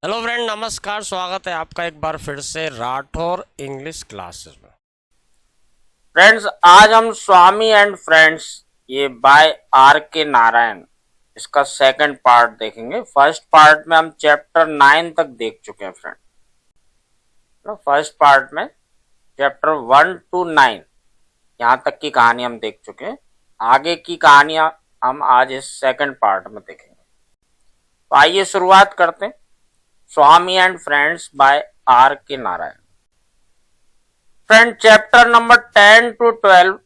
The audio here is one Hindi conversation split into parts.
हेलो फ्रेंड, नमस्कार। स्वागत है आपका एक बार फिर से राठौर इंग्लिश क्लासेस में। फ्रेंड्स, आज हम स्वामी एंड फ्रेंड्स ये बाय आर के नारायण इसका सेकंड पार्ट देखेंगे। फर्स्ट पार्ट में हम चैप्टर 9 तक देख चुके हैं फ्रेंड। फर्स्ट पार्ट में चैप्टर 1 to 9 यहाँ तक की कहानी हम देख चुके हैं। आगे की कहानियां हम आज इस सेकंड पार्ट में देखेंगे। तो आइए शुरुआत करते हैं। स्वामी एंड फ्रेंड्स बाय आर के Narayan. Friend, chapter number 10 to 12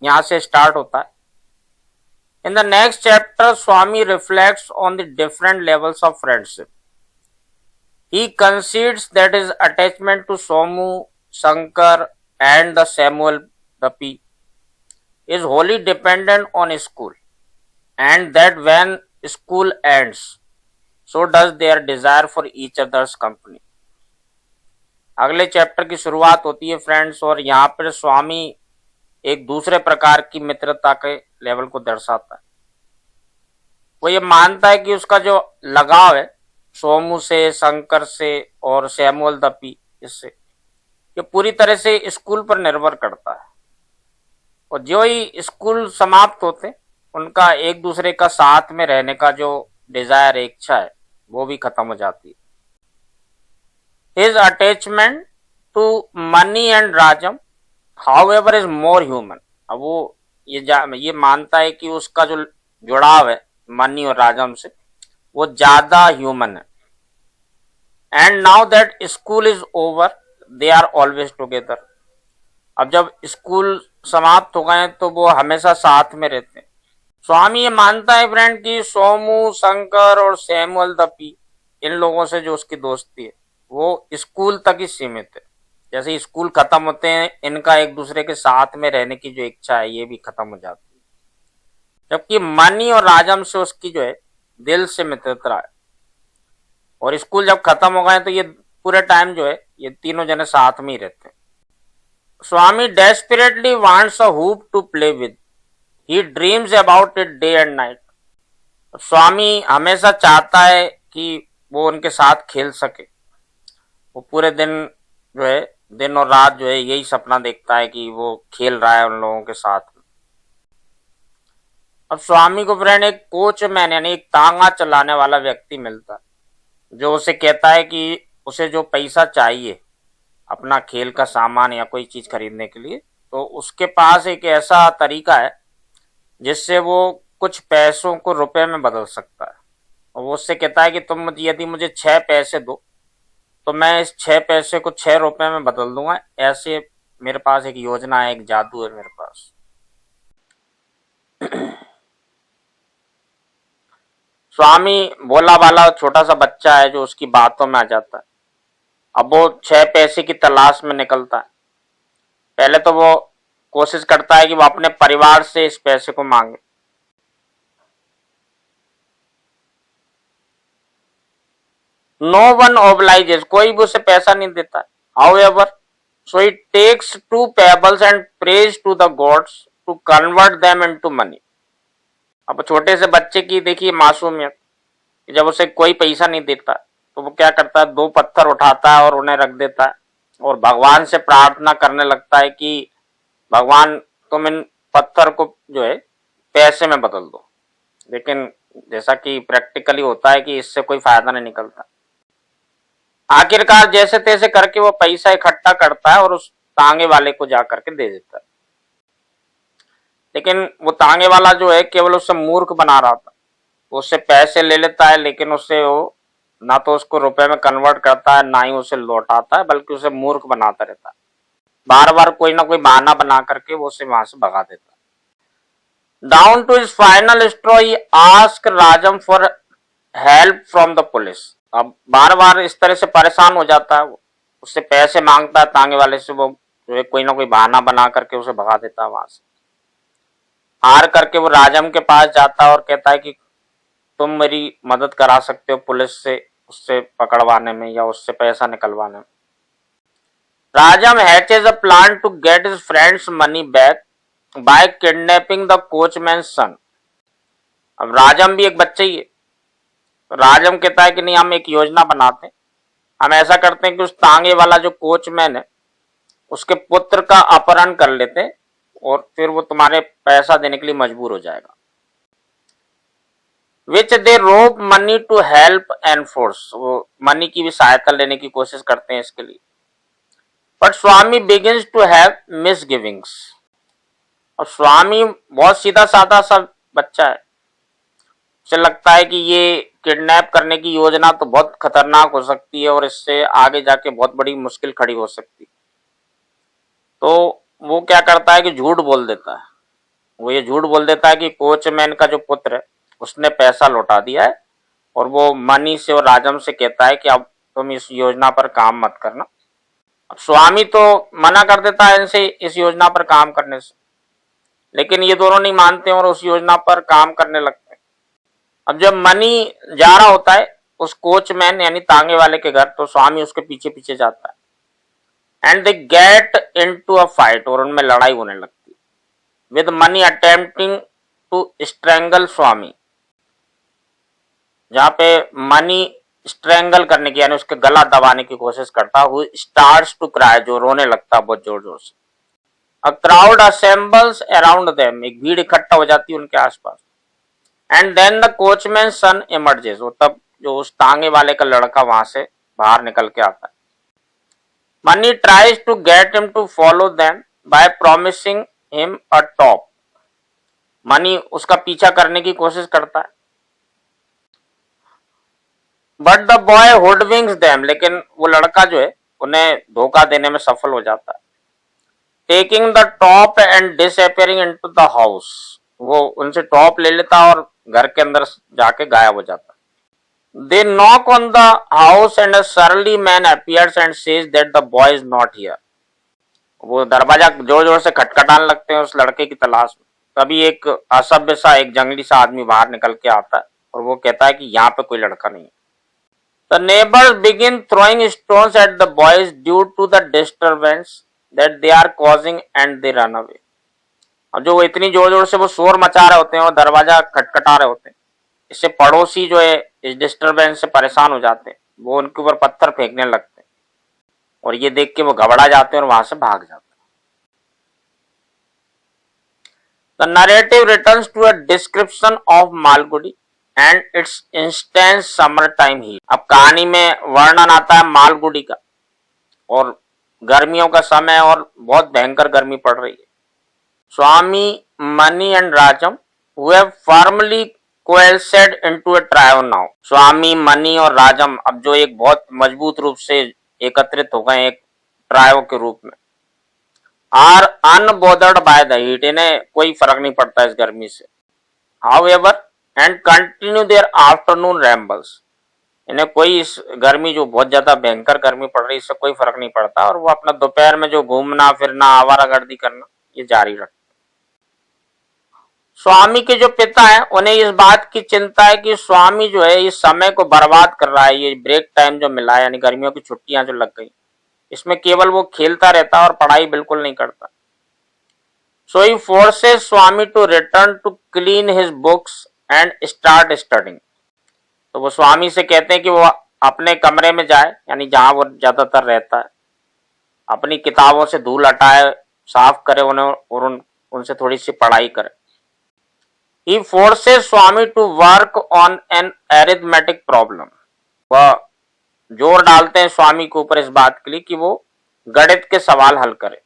यहां से स्टार्ट होता है। In the next chapter Swami reflects on the different levels of friendship. He कंसीड्स that his attachment to Somu, Shankar and the Samuel Duppy is wholly dependent on school, and that when school ends, so does their desire for each other's company. अगले चैप्टर की शुरुआत होती है फ्रेंड्स, और यहाँ पर स्वामी एक दूसरे प्रकार की मित्रता के लेवल को दर्शाता है। वो ये मानता है कि उसका जो लगाव है सोमू से, शंकर से और सैमुअल दपी इससे, ये पूरी तरह से स्कूल पर निर्भर करता है। और जो ही स्कूल समाप्त होते उनका एक दूसरे का साथ में रहने का जो डिजायर, इच्छा है, वो भी खत्म हो जाती है। His attachment to money and Rajam, however, is more human. अब वो ये मानता है कि उसका जो जुड़ाव है मनी और राजम से वो ज्यादा ह्यूमन है। And now that school is over, they are always together. अब जब स्कूल समाप्त हो गए तो वो हमेशा साथ में रहते हैं। स्वामी ये मानता है फ्रेंड कि सोमू, शंकर और सैमुअल दपी, इन लोगों से जो उसकी दोस्ती है वो स्कूल तक ही सीमित है। जैसे स्कूल खत्म होते हैं, इनका एक दूसरे के साथ में रहने की जो इच्छा है ये भी खत्म हो जाती है। जबकि मनी और राजम से उसकी जो है दिल से मित्रता है। और स्कूल जब खत्म हो गए तो ये पूरे टाइम जो है ये तीनों जने साथ में ही रहते हैं। Swami desperately wants a hoop to play with, he dreams about it day and night. Swami हमेशा चाहता है कि वो उनके साथ खेल सके। वो पूरे दिन जो है, दिन और रात जो है यही सपना देखता है कि वो खेल रहा है उन लोगों के साथ में। अब स्वामी को फ्रेंड एक कोचमैन यानी एक तांगा चलाने वाला व्यक्ति मिलता है जो उसे कहता है कि उसे जो पैसा चाहिए अपना खेल का सामान या कोई चीज खरीदने के लिए, तो उसके पास एक ऐसा तरीका है जिससे वो कुछ पैसों को रुपए में बदल सकता है। और वो उससे कहता है कि तुम यदि मुझे 6 पैसे दो तो मैं इस 6 पैसे को 6 रुपए में बदल दूंगा। ऐसे मेरे पास एक योजना है, एक जादू है मेरे पास। स्वामी भोला भाला छोटा सा बच्चा है जो उसकी बातों में आ जाता है। अब वो 6 पैसे की तलाश में निकलता है। पहले तो वो कोशिश करता है कि वो अपने परिवार से इस पैसे को मांगे। नो वन ओब्लाइजेस, कोई भी उसे पैसा नहीं देता। However, so he takes 2 pebbles and prays to the gods to convert them into money. अब छोटे से बच्चे की देखिए मासूमियत, जब उसे कोई पैसा नहीं देता तो वो क्या करता है, 2 पत्थर उठाता है और उन्हें रख देता है और भगवान से प्रार्थना करने लगता है कि भगवान तुम इन पत्थर को जो है पैसे में बदल दो। लेकिन जैसा कि प्रैक्टिकली होता है कि इससे कोई फायदा नहीं निकलता। आखिरकार जैसे तैसे करके वो पैसा इकट्ठा करता है और उस तांगे वाले को जा करके दे देता है। लेकिन वो तांगे वाला जो है केवल उससे मूर्ख बना रहा था। उससे पैसे ले लेता है लेकिन उससे वो ना तो उसको रुपए में कन्वर्ट करता है ना ही उसे लौटाता है, बल्कि उसे मूर्ख बनाता रहता है। बार बार कोई ना कोई बहाना बना करके वो उसे वहां से भगा देता है। Down to his final straw he ask Rajam for help from the police. अब बार बार इस तरह से परेशान हो जाता है, उससे पैसे मांगता है तांगे वाले से, वो जो है कोई ना कोई बहाना बना करके उसे भगा देता है वहां से। हार करके वो राजम के पास जाता है और कहता है कि तुम मेरी मदद करा सकते हो पुलिस से, उससे पकड़वाने में या उससे पैसा निकलवाने में। Rajam hatches a plan to get his friends money back by kidnapping the coachman son. अब राजम भी एक बच्चा ही है राजम कहता है कि नहीं, हम एक योजना बनाते हैं, हम ऐसा करते हैं कि उस तांगे वाला जो कोचमैन है उसके पुत्र का अपहरण कर लेते हैं और फिर वो तुम्हारे पैसा देने के लिए मजबूर हो जाएगा। विच दे रोब मनी टू हेल्प एनफोर्स, वो मनी की भी सहायता लेने की कोशिश करते हैं इसके लिए। But Swami begins to have misgivings, और स्वामी बहुत सीधा साधा सा बच्चा है, उसे लगता है कि ये किडनैप करने की योजना तो बहुत खतरनाक हो सकती है और इससे आगे जाके बहुत बड़ी मुश्किल खड़ी हो सकती है। तो वो क्या करता है कि झूठ बोल देता है। वो ये झूठ बोल देता है कि कोचमैन का जो पुत्र है उसने पैसा लौटा दिया है, और वो मनी से और राजम से कहता है कि अब तुम इस योजना पर काम मत करना। अब स्वामी तो मना कर देता है इनसे इस योजना पर काम करने से, लेकिन ये दोनों नहीं मानते और उस योजना पर काम करने लगते हैं। अब जब मनी जा रहा होता है उस कोचमैन यानी तांगे वाले के घर, तो स्वामी उसके पीछे पीछे जाता है and they get into a fight, और उनमें लड़ाई होने लगती है, with Mani attempting to strangle Swami, जहां पे मनी स्ट्रेंगल करने की यानी उसके गला दबाने की कोशिश करता, हु स्टार्ट्स टू क्राई, जो रोने लगता बहुत जोर जोर से। A crowd assembles around them, एक भीड़ इकट्ठा हो जाती है उनके आसपास। And then the coachman son emerges, वो तब जो उस तांगे वाले का लड़का वहां से बाहर निकल के आता है। Mani tries to get him to follow them by promising him a top, Mani उसका पीछा करने की कोशिश करता है, बट द बॉय होल्डविंग्स देम, लेकिन वो लड़का जो है उन्हें धोखा देने में सफल हो जाता है। Taking the top and disappearing into the house, वो उनसे टॉप ले लेता और घर के अंदर जाके गायब हो जाता। They knock on the house and a surly man appears and says that the boy is not here, वो दरवाजा जोर जोर से खटखटाने लगते हैं उस लड़के की तलाश में। तभी एक असभ्य सा एक जंगली सा आदमी बाहर निकल के आता है और वो कहता है कि यहाँ पे कोई लड़का नहीं है। The neighbors begin throwing stones at the boys due to the disturbance that they are causing and they run away. और जो इतनी जोर जोर से वो शोर मचा रहे होते हैं और दरवाजा खटखटा रहे होते हैं, इससे पड़ोसी जो है इस डिस्टरबेंस से परेशान हो जाते हैं, वो उनके ऊपर पत्थर फेंकने लगते हैं और ये देख के वो घबरा जाते हैं और वहां से भाग जाते हैं। The narrative returns to a description of Malgudi and it's instance summer time heat. अब कहानी में वर्णन आता है मालगुडी का और गर्मियों का समय और बहुत भयंकर गर्मी पड़ रही है। Swami Mani and Rajam who have firmly coalesced into a trio now, Swami Mani और राजम अब जो एक बहुत मजबूत रूप से एकत्रित हो गए एक ट्रायो के रूप में, are unbothered by the heat, इन्हें कोई फर्क नहीं पड़ता इस गर्मी से। However, and continue their afternoon rambles, इन्हें कोई इस गर्मी जो बहुत ज्यादा भयंकर गर्मी पड़ रही है इससे कोई फर्क नहीं पड़ता और वो अपना दोपहर में जो घूमना फिरना आवारागर्दी करना ये जारी रखते। स्वामी के जो पिता है उन्हें इस बात की चिंता है कि स्वामी जो है इस समय को बर्बाद कर रहा है, ये ब्रेक टाइम जो मिला है यानी गर्मियों की छुट्टियां जो लग गई इसमें केवल वो खेलता रहता है और पढ़ाई बिल्कुल नहीं करता। So he forces Swami to return to clean his books and start studying, तो वो स्वामी से कहते हैं कि वो अपने कमरे में जाए यानी जहां वो ज्यादातर रहता है, अपनी किताबों से धूल हटाए, साफ करे उन्हें और उनसे थोड़ी सी पढ़ाई करे। He forces Swami to work on an arithmetic problem, वह जोर डालते हैं स्वामी के ऊपर इस बात के लिए कि वो गणित के सवाल हल करे।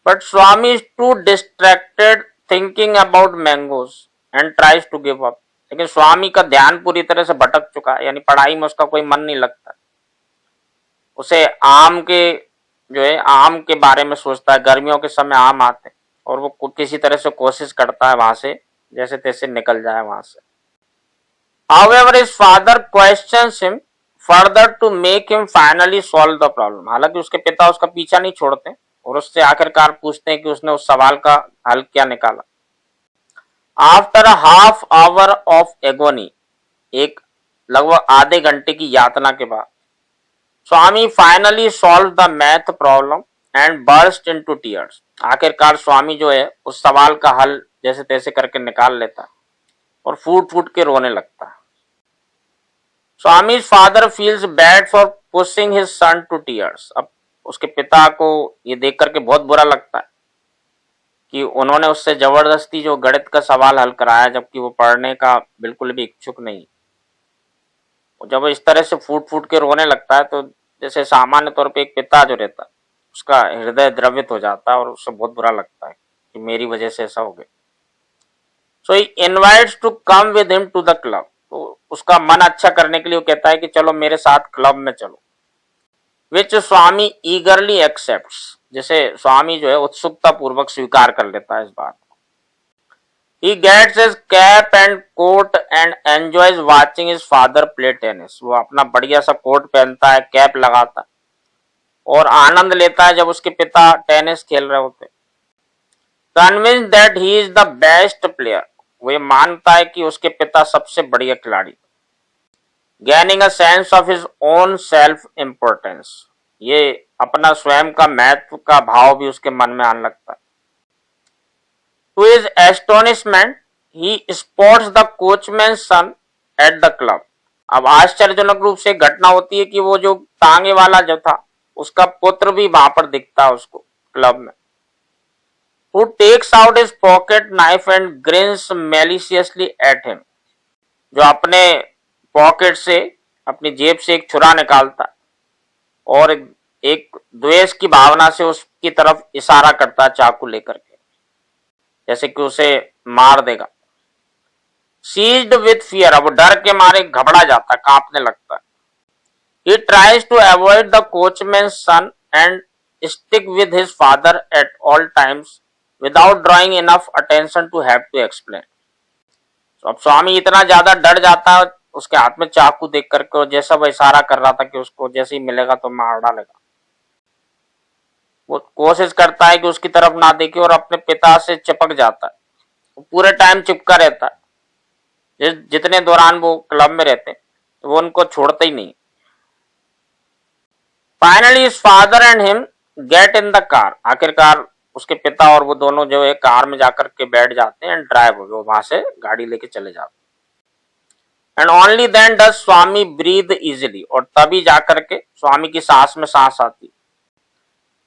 But Swami is too distracted thinking about mangoes and tries to give up, लेकिन स्वामी का ध्यान पूरी तरह से भटक चुका है यानी पढ़ाई में उसका कोई मन नहीं लगता। उसे आम के जो है आम के बारे में सोचता है, गर्मियों के समय आम आते हैं और वो किसी तरह से कोशिश करता है वहां से जैसे तैसे निकल जाए वहां से। However, his father questions him further to make him finally solve the problem, हालांकि उसके पिता उसका पीछा नहीं छोड़ते और उससे आखिरकार पूछते हैं कि उसने उस सवाल का हल क्या निकाला। After a half hour of agony, एक लगभग आधे घंटे की यातना के बाद Swami finally solve the math problem and burst into tears, आखिरकार स्वामी जो है उस सवाल का हल जैसे तैसे करके निकाल लेता और फूट फूट के रोने लगता। स्वामी's father feels bad for pushing his son to tears. अब उसके पिता को ये देख करके बहुत बुरा लगता है कि उन्होंने उससे जबरदस्ती जो गणित का सवाल हल कराया, जबकि वो पढ़ने का बिल्कुल भी इच्छुक नहीं। जब इस तरह से फूट फूट के रोने लगता है तो जैसे सामान्य तौर पे एक पिता जो रहता है उसका हृदय द्रवित हो जाता है और उससे बहुत बुरा लगता है कि मेरी वजह से ऐसा हो गया। So he invites to come with him to the club. तो उसका मन अच्छा करने के लिए वो कहता है कि चलो मेरे साथ क्लब में चलो। विच स्वामी ईगरली एक्सेप्ट्स, जिसे स्वामी जो है उत्सुकता पूर्वक स्वीकार कर लेता है इस बात को। He gets his cap and coat and enjoys watching his father play tennis. वो अपना बढ़िया सा कोट पहनता है, कैप लगाता है और आनंद लेता है जब उसके पिता टेनिस खेल रहे होते। Convinced that he is the best player, वो ये मानता है कि उसके पिता सबसे बढ़िया खिलाड़ी। Gaining a sense of his own self importance, ये अपना स्वयं का महत्व का भाव भी उसके मन में आने लगता है। To his astonishment, he spots the coachman's son at the club. अब आश्चर्यजनक रूप से घटना होती है कि वो जो तांगे वाला जो था उसका पुत्र भी वहां पर दिखता है उसको क्लब में। Who takes out his pocket knife and grins maliciously at him. जो अपने पॉकेट से, अपनी जेब से एक छुरा निकालता है और एक द्वेष की भावना से उसकी तरफ इशारा करता है चाकू लेकर के, जैसे कि उसे मार देगा। Seized with fear, अब डर के मारे घबरा जाता है, कांपने लगता है। He tries to avoid the coachman's son and stick with his father at all times without drawing enough attention to have to explain. तो अब स्वामी इतना ज्यादा डर जाता है उसके हाथ में चाकू देख करके, और जैसा वो इशारा कर रहा था कि उसको जैसे ही मिलेगा तो मार डालेगा, वो कोशिश करता है कि उसकी तरफ ना देखे और अपने पिता से चिपक जाता है। वो पूरे टाइम चिपका रहता है, जितने दौरान वो क्लब में रहते तो वो उनको छोड़ते ही नहीं। Finally his father and him get in the car, आखिरकार उसके पिता और वो दोनों जो है कार में जाकर के बैठ जाते हैं एंड ड्राइव हो गए, वो वहां से गाड़ी लेके चले जाते हैं। And only then does Swami breathe easily, और तभी जाकर के स्वामी की सांस में सांस आती।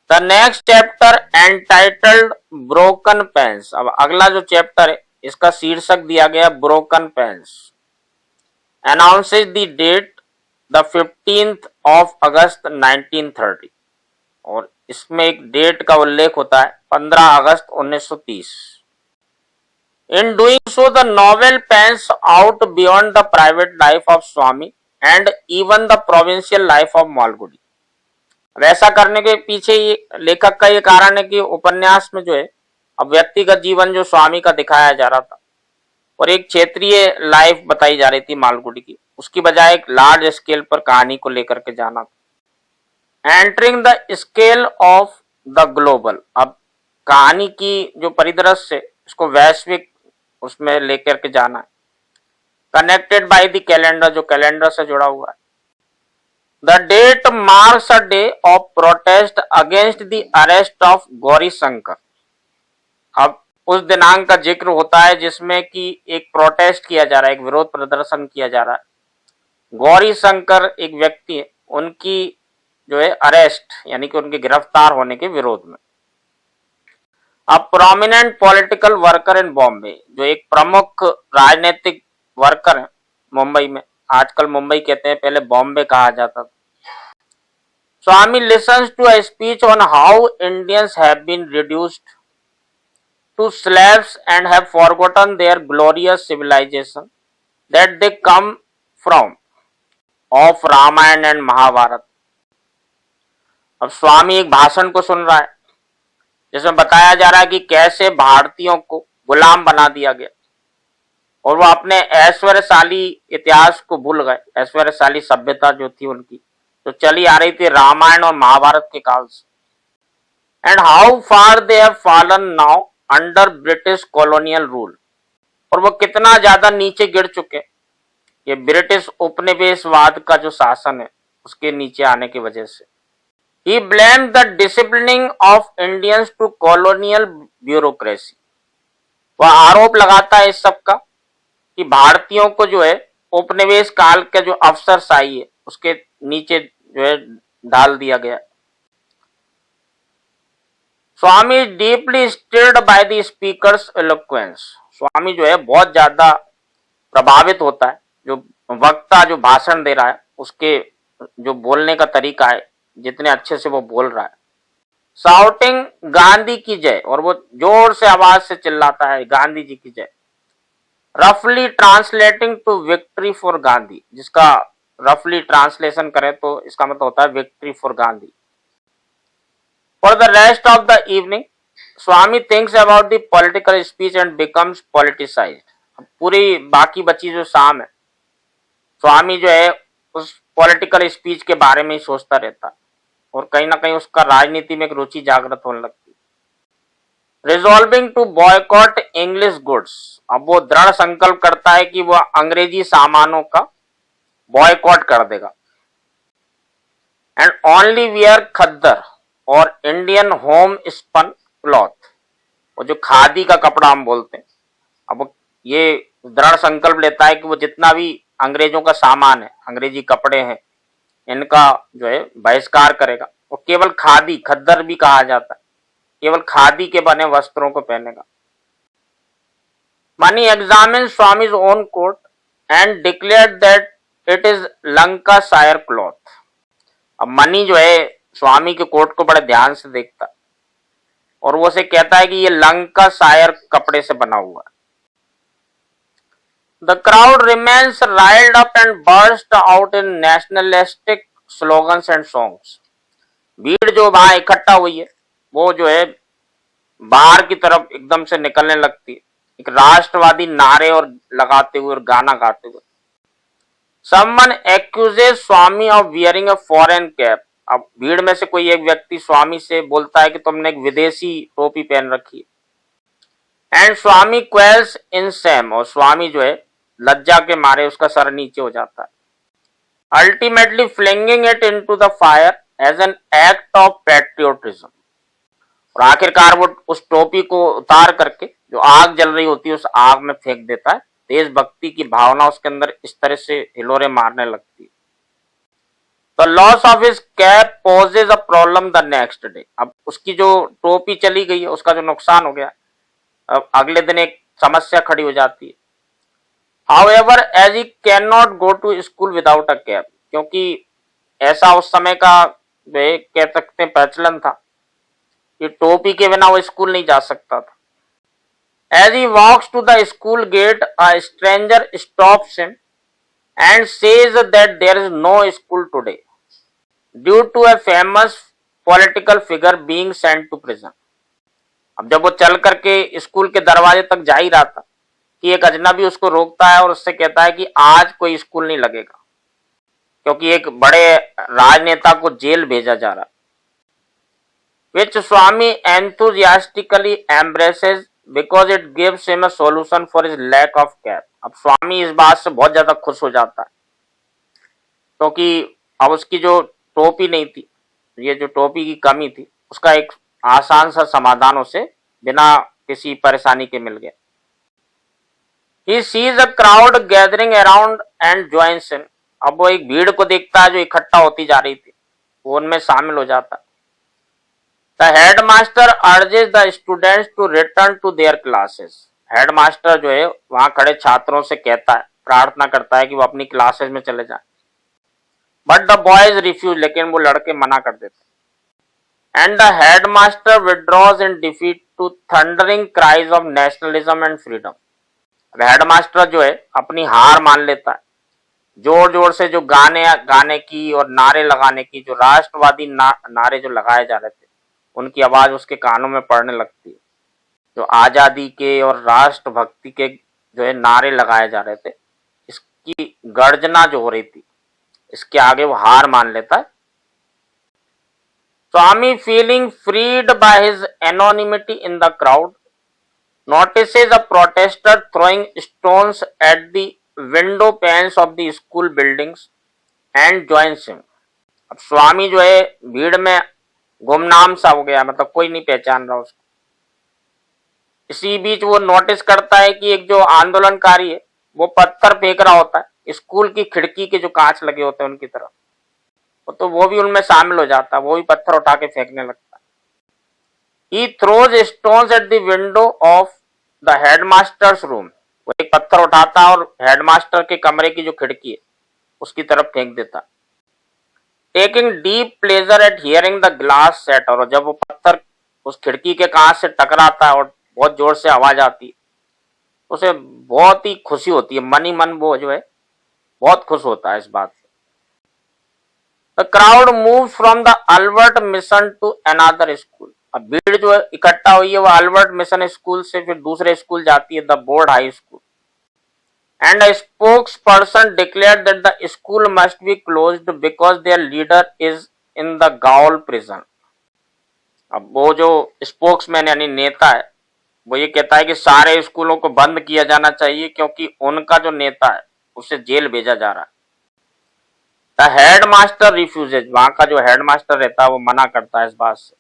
The next chapter entitled broken panes, अब अगला जो चैप्टर है इसका शीर्षक दिया गया broken panes. Announces the date the 15th of August 1930, और इसमें एक डेट का उल्लेख होता है 15 अगस्त 1930। In doing so the novel pans out beyond the private life of Swami and even the provincial life of Malgudi. अब ऐसा करने के पीछे ये लेखक का ये कारण है कि उपन्यास में जो है अब व्यक्तिगत जीवन जो स्वामी का दिखाया जा रहा था और एक क्षेत्रीय लाइफ बताई जा रही थी मालगुडी की, उसकी बजाय एक लार्ज स्केल पर कहानी को लेकर के जाना था। Entering the scale of the global, अब कहानी की जो परिदृश्य इसको वैश्विक उसमें लेकर के जाना है। कनेक्टेड बाय द कैलेंडर, जो कैलेंडर से जुड़ा हुआ है। The date marks a day of protest against the arrest of Gauri Shankar. अब उस दिनांक का जिक्र होता है जिसमें कि एक प्रोटेस्ट किया जा रहा है, एक विरोध प्रदर्शन किया जा रहा है। गौरी शंकर एक व्यक्ति है, उनकी जो है अरेस्ट यानी कि उनके गिरफ्तार होने के विरोध में। A prominent political worker in Bombay, जो एक प्रमुख राजनीतिक वर्कर है मुंबई में, आजकल मुंबई कहते हैं, पहले बॉम्बे कहा जाता था। Swami listens to a speech on how Indians have been reduced to slaves and have forgotten their glorious civilization that they come from of Ramayana and Mahabharata. अब स्वामी एक भाषण को सुन रहा है जिसमें बताया जा रहा है कि कैसे भारतीयों को गुलाम बना दिया गया और वो अपने ऐश्वर्यशाली इतिहास को भूल गए, ऐश्वर्यशाली सभ्यता जो थी उनकी, जो चली आ रही थी रामायण और महाभारत के काल से। And how far they have fallen now under British colonial rule, और वो कितना ज्यादा नीचे गिर चुके ये ब्रिटिश उपनिवेशवाद का जो शासन है उसके नीचे आने की वजह से। He blamed the disciplining of Indians to colonial bureaucracy, वह आरोप लगाता है इस सब का कि भारतीयों को जो है उपनिवेश काल के जो अफसरशाही है उसके नीचे जो है डाल दिया गया। Swami deeply stirred by the speaker's eloquence. Swami जो है बहुत ज्यादा प्रभावित होता है जो वक्ता जो भाषण दे रहा है उसके जो बोलने का तरीका है, जितने अच्छे से वो बोल रहा है। शाउटिंग गांधी की जय, और वो जोर से आवाज से चिल्लाता है गांधी जी की जय। रफली translating to victory for Gandhi, जिसका रफली ट्रांसलेशन करें तो इसका मतलब होता है victory for Gandhi. For the rest of the evening Swami thinks about the political speech and becomes politicized. पूरी बाकी बची जो शाम है स्वामी जो है उस पॉलिटिकल स्पीच के बारे में ही सोचता रहता है और कहीं ना कहीं उसका राजनीति में एक रुचि जागृत होने लगती है। Resolving to boycott English goods, अब वो दृढ़ संकल्प करता है कि वह अंग्रेजी सामानों का बॉयकॉट कर देगा। एंड ओनली वियर खद्दर और इंडियन होम स्पन क्लॉथ, वो जो खादी का कपड़ा हम बोलते हैं, अब ये दृढ़ संकल्प लेता है कि वो जितना भी अंग्रेजों का सामान है, अंग्रेजी कपड़े हैं, इनका जो है बहिष्कार करेगा और केवल खादी, खद्दर भी कहा जाता है, केवल खादी के बने वस्त्रों को पहनेगा। Mani examine Swami's own coat and declared that it is Lancashire cloth. अब मनी जो है स्वामी के कोट को बड़े ध्यान से देखता है और वो उसे कहता है कि ये लंका शायर कपड़े से बना हुआ है। The crowd remains riled up and burst out in nationalistic slogans and songs. भीड़ जो वहां इकट्ठा हुई है वो जो है बाहर की तरफ एकदम से निकलने लगती है, एक राष्ट्रवादी नारे और लगाते हुए और गाना गाते हुए। Someone accuses Swami of wearing a foreign cap. अब भीड़ में से कोई एक व्यक्ति स्वामी से बोलता है कि तुमने एक विदेशी टोपी पहन रखी है। एंड स्वामी क्वेल्स इन सैम, और स्वामी जो है लज्जा के मारे उसका सर नीचे हो जाता है। Ultimately flinging it into the fire as an act of patriotism, और आखिरकार वो उस टोपी को उतार करके जो आग जल रही होती है उस आग में फेंक देता है। देशभक्ति की भावना उसके अंदर इस तरह से हिलोरे मारने लगती है। The loss of his cap possess a problem the next day. अब उसकी जो टोपी चली गई है उसका जो नुकसान हो गया, अब अगले दिन एक समस्या खड़ी हो जाती है। However, as he cannot go to school without a cap, क्योंकि ऐसा उस समय का वे कह सकते हैं प्रचलन था कि टोपी के बिना वो स्कूल नहीं जा सकता था। As he walks to the school gate, a stranger stops him and says that there is no school today due to a famous political figure being sent to prison. अब जब वो चल करके स्कूल के दरवाजे तक जा ही रहा था कि एक अजनबी उसको रोकता है और उससे कहता है कि आज कोई स्कूल नहीं लगेगा क्योंकि एक बड़े राजनेता को जेल भेजा जा रहा। Which Swami enthusiastically embraces because it gives him a solution for his lack of cap. अब स्वामी इस बात से बहुत ज्यादा खुश हो जाता है क्योंकि अब उसकी जो टोपी नहीं थी, ये जो टोपी की कमी थी, उसका एक आसान सा समाधान उसे बिना किसी परेशानी के मिल गया। He sees a crowd gathering around and joins in. अब वो एक भीड़ को देखता है जो इकट्ठा होती जा रही थी, वो उनमें शामिल हो जाता है। The headmaster urges the students to return to their classes. Headmaster जो है वहां खड़े छात्रों से कहता है, प्रार्थना करता है कि वो अपनी क्लासेस में चले जाएं। But the boys refuse, लेकिन वो लड़के मना कर देते। And the headmaster withdraws in defeat to thundering cries of nationalism and freedom. Headmaster जो है अपनी हार मान लेता है, जोर जोर से जो गाने की और नारे लगाने की, जो राष्ट्रवादी नारे जो लगाए जा रहे थे उनकी आवाज उसके कानों में पड़ने लगती है। जो आजादी के और राष्ट्रभक्ति के जो है नारे लगाए जा रहे थे, इसकी गर्जना जो हो रही थी, इसके आगे वो हार मान लेता है। Swami feeling freed by his anonymity in the crowd notices a protester throwing stones at the window panes of the school buildings and joins him. अब स्वामी जो है भीड़ में गुमनाम सा हो गया, मतलब कोई नहीं पहचान रहा उसको। इसी बीच वो नोटिस करता है कि एक जो आंदोलनकारी है वो पत्थर फेंक रहा होता है स्कूल की खिड़की के जो कांच लगे होते हैं उनकी तरफ, तो वो भी उनमें शामिल हो जाता है, वो भी पत्थर उठा के फेंकने लगता है। He throws stones at the window of the headmaster's room. वो एक पत्थर उठाता है और हेडमास्टर के कमरे की जो खिड़की है उसकी तरफ फेंक देता। Taking deep pleasure at hearing the glass shatter, और जब वो पत्थर उस खिड़की के कांच से टकराता है और बहुत जोर से आवाज आती है, उसे बहुत ही खुशी होती है, मन ही मन वो जो है बहुत खुश होता है इस बात से। The crowd moves from the Albert Mission to another school. अब भीड़ जो इकट्ठा हुई है वो अल्बर्ट मिशन स्कूल से फिर दूसरे स्कूल जाती है, the board high school. And a spokesperson declared that the school must be closed because there leader is in the growl prison. अब वो जो स्पोक्समैन यानी नेता है वो ये कहता है कि सारे स्कूलों को बंद किया जाना चाहिए क्योंकि उनका जो नेता है उसे जेल भेजा जा रहा है। द हेडमास्टर रिफ्यूजेज, वहां का जो हेडमास्टर रहता है वो मना करता है इस बात से।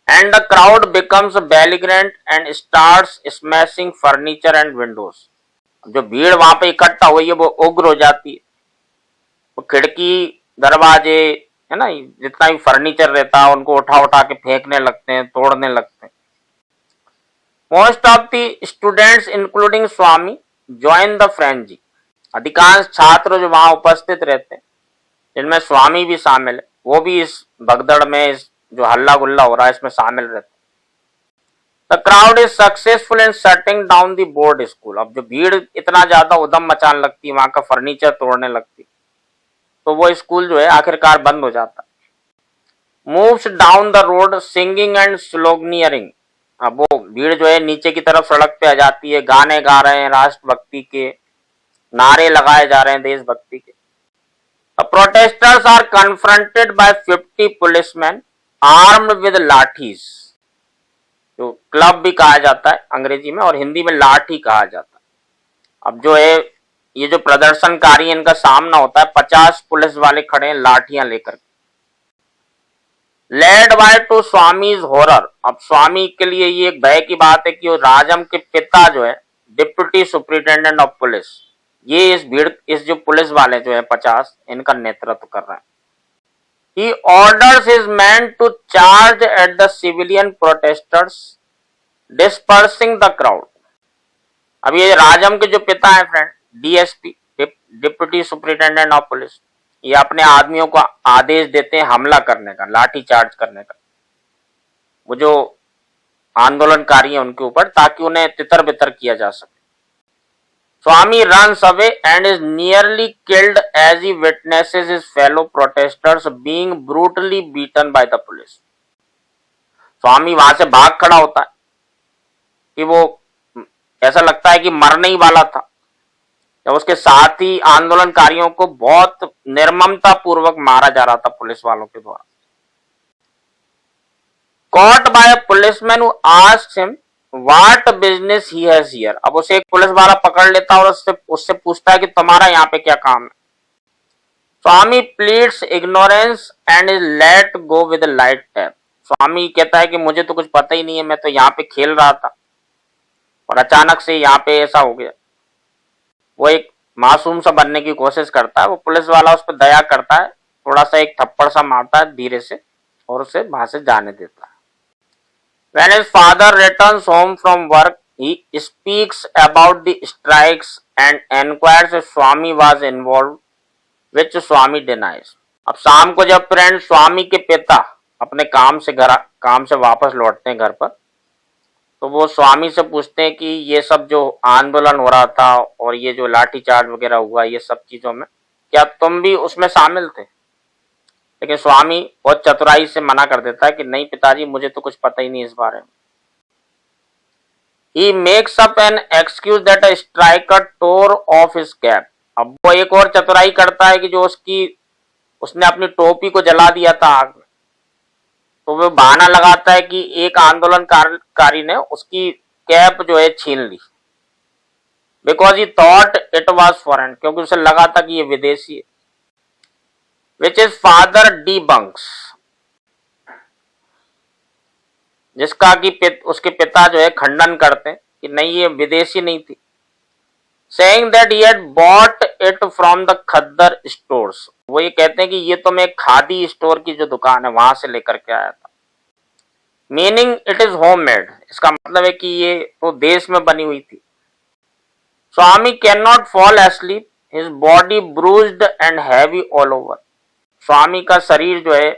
And the crowd becomes belligerent and starts smashing furniture and windows. जो भीड़ वहां पे इकट्ठा हुई है वो उग्र हो जाती है, वो खिड़की दरवाजे है ना जितना भी फर्नीचर रहता है उनको उठा उठा के फेंकने लगते हैं, तोड़ने लगते हैं। Most of the students including Swami join the frenzy. अधिकांश छात्र जो वहां उपस्थित रहते हैं जिनमें स्वामी भी शामिल है वो भी इस भगदड़ में, इस जो हल्ला गुल्ला हो रहा है इसमें शामिल रहते। The crowd is successful in shutting down the board school. अब जो भीड़ इतना ज्यादा उधम मचाने लगती, वहां का फर्नीचर तोड़ने लगती, तो वो स्कूल जो है आखिरकार बंद हो जाता। Moves down the road singing and sloganeering. अब वो भीड़ जो है नीचे की तरफ सड़क पे आ जाती है, गाने गा रहे हैं, राष्ट्रभक्ति के नारे लगाए जा रहे हैं, देशभक्ति के। Protesters are confronted by 50 policeman armed with lathis, जो क्लब भी कहा जाता है अंग्रेजी में और हिंदी में लाठी कहा जाता है। अब जो है ये जो प्रदर्शनकारी इनका सामना होता है, 50 पुलिस वाले खड़े हैं लाठियां लेकर। Led by to Swami's horror. अब स्वामी के लिए ये एक भय की बात है कि राजम के पिता जो है डिप्टी सुपरिटेंडेंट ऑफ पुलिस, ये इस भीड़, इस जो पुलिस वाले जो है 50, इनका नेतृत्व कर रहे हैं। He orders his men to charge at the civilian protesters, dispersing the crowd. अब ये राजम के जो पिता है friend, DSP deputy superintendent of police, ये अपने आदमियों को आदेश देते हैं हमला करने का, लाठी चार्ज करने का, वो जो आंदोलनकारी हैं उनके ऊपर, ताकि उन्हें तितर बितर किया जा सके। Swami runs away and is nearly killed as he witnesses his fellow protesters being brutally beaten by the police. स्वामी वहां से भाग खड़ा होता है कि वो ऐसा लगता है कि मरने ही वाला था, जब उसके साथी आंदोलनकारियों को बहुत निर्ममता पूर्वक मारा जा रहा था पुलिस वालों के द्वारा। Caught by a policeman who asks him What business he has here? अब उसे एक पुलिस वाला पकड़ लेता है और उससे पूछता है कि तुम्हारा यहाँ पे क्या काम है। स्वामी pleads ignorance and is let go with a light tap. स्वामी कहता है कि मुझे तो कुछ पता ही नहीं है, मैं तो यहाँ पे खेल रहा था और अचानक से यहाँ पे ऐसा हो गया। वो एक मासूम सा बनने की कोशिश करता है, वो पुलिस वाला उस पर दया करता है, थोड़ा सा एक थप्पड़ सा मारता है धीरे से और उसे वहां से जाने देता है। When his father returns home from work, he speaks about the strikes and enquires if Swami was involved, which Swami denies. अब शाम को जब फ्रेंड स्वामी के पिता अपने काम से वापस लौटते हैं घर पर, तो वो स्वामी से पूछते हैं कि ये सब जो आंदोलन हो रहा था और ये जो लाठीचार्ज वगैरह हुआ, ये सब चीजों में क्या तुम भी उसमें शामिल थे? लेकिन स्वामी बहुत चतुराई से मना कर देता है कि नहीं पिताजी, मुझे तो कुछ पता ही नहीं इस बारे में। He makes up an excuse that a striker tore off his cap. अब वो एक और चतुराई करता है कि जो उसने अपनी टोपी को जला दिया था आग में, तो वो बहाना लगाता है कि एक आंदोलनकारी ने उसकी कैप जो है छीन ली, because he thought it was foreign, क्योंकि उसे लगा था कि ये विदेशी है। Which is father debunks, जिसका कि उसके पिता जो है खंडन करते हैं कि नहीं ये विदेशी नहीं थी। saying that he had bought it from the khaddar stores। वो ये कहते हैं कि ये तो मैं खादी स्टोर की जो दुकान है वहां से लेकर के आया था। Meaning it is home made, इसका मतलब है कि ये तो देश में बनी हुई थी। Swami can not fall asleep, his body bruised and heavy all over. Swami का शरीर जो है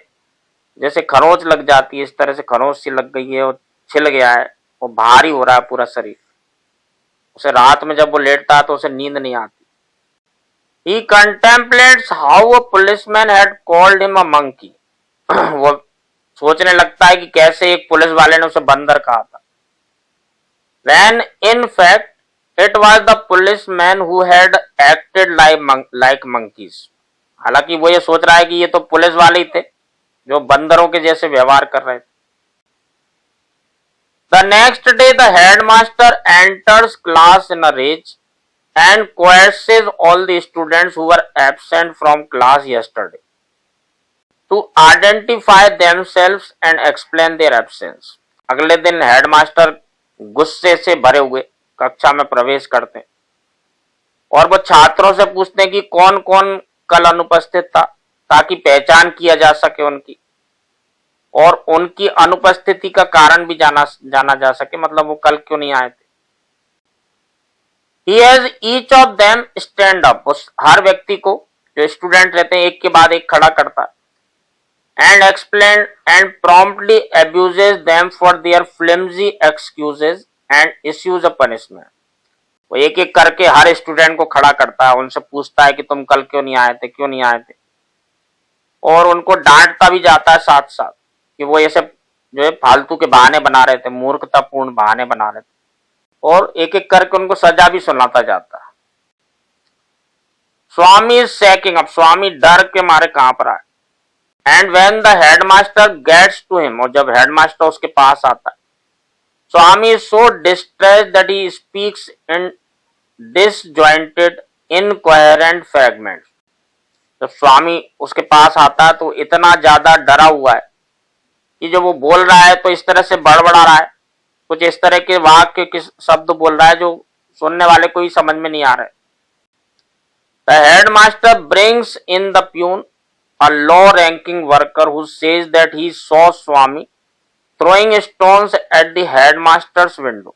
जैसे खरोंच लग जाती है, इस तरह से खरोंच सी लग गई है और छिल गया है, वो भारी हो रहा है पूरा शरीर। उसे रात में जब वो लेटता है तो उसे नींद नहीं आती। He contemplates how a policeman had called him a monkey। वो सोचने लगता है कि कैसे एक पुलिस वाले ने उसे बंदर कहा था। When in fact it was the policeman who had acted like monkeys। हालांकि वो ये सोच रहा है कि ये तो पुलिस वाले ही थे जो बंदरों के जैसे व्यवहार कर रहे थे। The next day the headmaster enters class in a rage and coerces all the students who were absent from class yesterday to identify themselves and explain their absence। अगले दिन हेडमास्टर गुस्से से भरे हुए कक्षा में प्रवेश करते हैं और वो छात्रों से पूछते हैं कि कौन कौन कल अनुपस्थित था, ताकि पहचान किया जा सके उनकी, और उनकी अनुपस्थिति का कारण भी जाना जा सके, मतलब वो कल क्यों नहीं आए थे। He has each of them stand up। उस हर व्यक्ति को, जो स्टूडेंट रहते हैं, एक के बाद एक खड़ा करता है। And explain and promptly abuses them for their flimsy excuses and issues a punishment। वो एक एक करके हर स्टूडेंट को खड़ा करता है, उनसे पूछता है कि तुम कल क्यों नहीं आए थे, क्यों नहीं आए थे, और उनको डांटता भी जाता है साथ साथ कि वो ऐसे जो है फालतू के बहाने बना रहे थे, मूर्खतापूर्ण बहाने बना रहे थे, और एक एक करके उनको सजा भी सुनाता जाता है। Swami is shaking. अब स्वामी डर के मारे कांप रहा है। And when the headmaster gets to him, और जब हेडमास्टर उसके पास आता है, Swami is so distressed that he speaks in disjointed incoherent fragments. जब स्वामी उसके पास आता है तो इतना ज्यादा डरा हुआ है कि जब वो बोल रहा है तो इस तरह से बड़बड़ा रहा है, कुछ इस तरह के वाक्य के शब्द बोल रहा है जो सुनने वाले को ही समझ में नहीं आ रहे। The headmaster brings in the peon, a low ranking worker who says that he saw Swami throwing stones at the headmaster's window।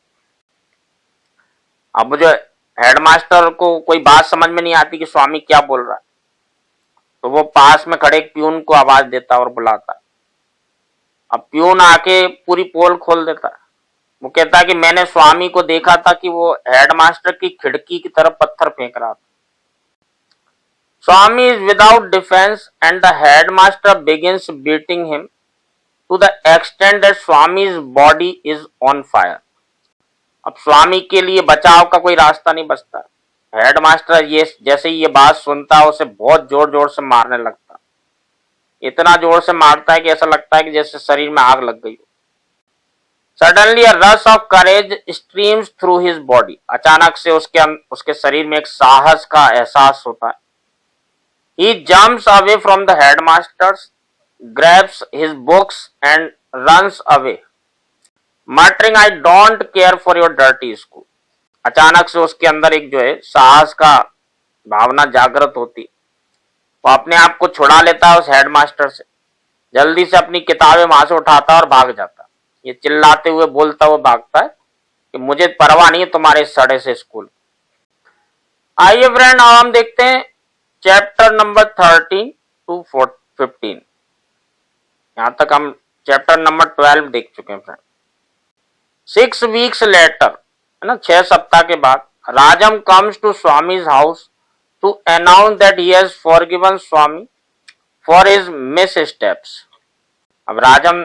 अब जो हेडमास्टर को कोई बात समझ में नहीं आती कि स्वामी क्या बोल रहा है, तो वो पास में खड़े एक प्यून को आवाज देता और बुलाता है। अब प्यून आके पूरी पोल खोल देता है। वो कहता है कि मैंने स्वामी को देखा था कि वो हेडमास्टर की खिड़की की तरफ पत्थर फेंक रहा था। Swami is without defence and the headmaster begins beating him to the extent that Swami's body is on fire। अब स्वामी के लिए बचाव का कोई रास्ता नहीं बचता। हेडमास्टर ये जैसे ही ये बात सुनता है उसे बहुत जोर जोर से मारने लगता, इतना जोर से मारता है कि ऐसा लगता है कि जैसे शरीर में आग लग गई हो। Suddenly a rush of courage streams through his body. अचानक से उसके शरीर में एक साहस का एहसास होता है। He jumps away from the headmaster's, grabs his books and runs away muttering I don't care for your dirty school। अचानक से उसके अंदर एक जो है साहस का भावना जागृत होती, वो अपने आप को छुड़ा लेता है उस हेडमास्टर से, जल्दी से अपनी किताबें वहां से उठाता है और भाग जाता। ये चिल्लाते हुए बोलता हुआ भागता है कि मुझे परवाह नहीं है तुम्हारे सड़े से स्कूल। आइए फ्रेंड, अब हम देखते हैं चैप्टर नंबर 13 to 15। यहां तक हम चैप्टर नंबर 12 देख चुके हैं फ्रेंड। 6 weeks लेटर, है ना, 6 सप्ताह के बाद, Rajam comes to Swami's house to announce that he has forgiven Swami for his missteps. अब राजम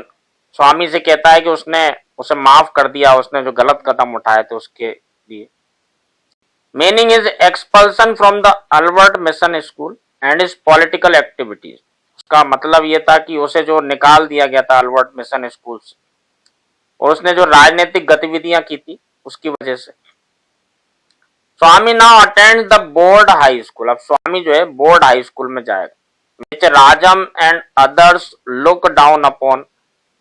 स्वामी से कहता है कि उसने उसे माफ कर दिया, उसने जो गलत कदम उठाए थे उसके लिए। Meaning is expulsion from the Albert mission school and his political activities. का मतलब यह था कि उसे जो निकाल दिया गया था अल्बर्ट मिशन स्कूल से, और उसने जो राजनीतिक गतिविधियां की थी उसकी वजह से। Swami now attend the board high school. अब स्वामी जो है बोर्ड हाई स्कूल में जाएगा, which Rajam and others look down upon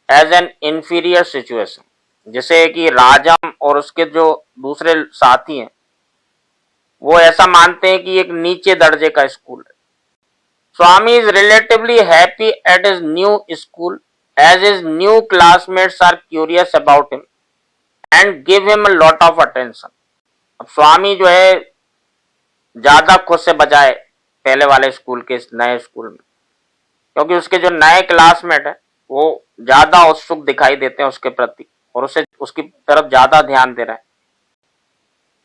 as an inferior situation. जैसे कि राजम और उसके जो दूसरे साथी हैं वो ऐसा मानते हैं कि एक नीचे दर्जे का स्कूल है। Swami is relatively happy at his new school as his new classmates are curious about him and give him a lot of attention. अब स्वामी जो है ज्यादा खुश से बजाय पहले वाले स्कूल के इस नए स्कूल में, क्योंकि उसके जो नए क्लासमेट है वो ज्यादा उत्सुक दिखाई देते हैं उसके प्रति और उसे उसकी तरफ ज्यादा ध्यान दे रहे हैं।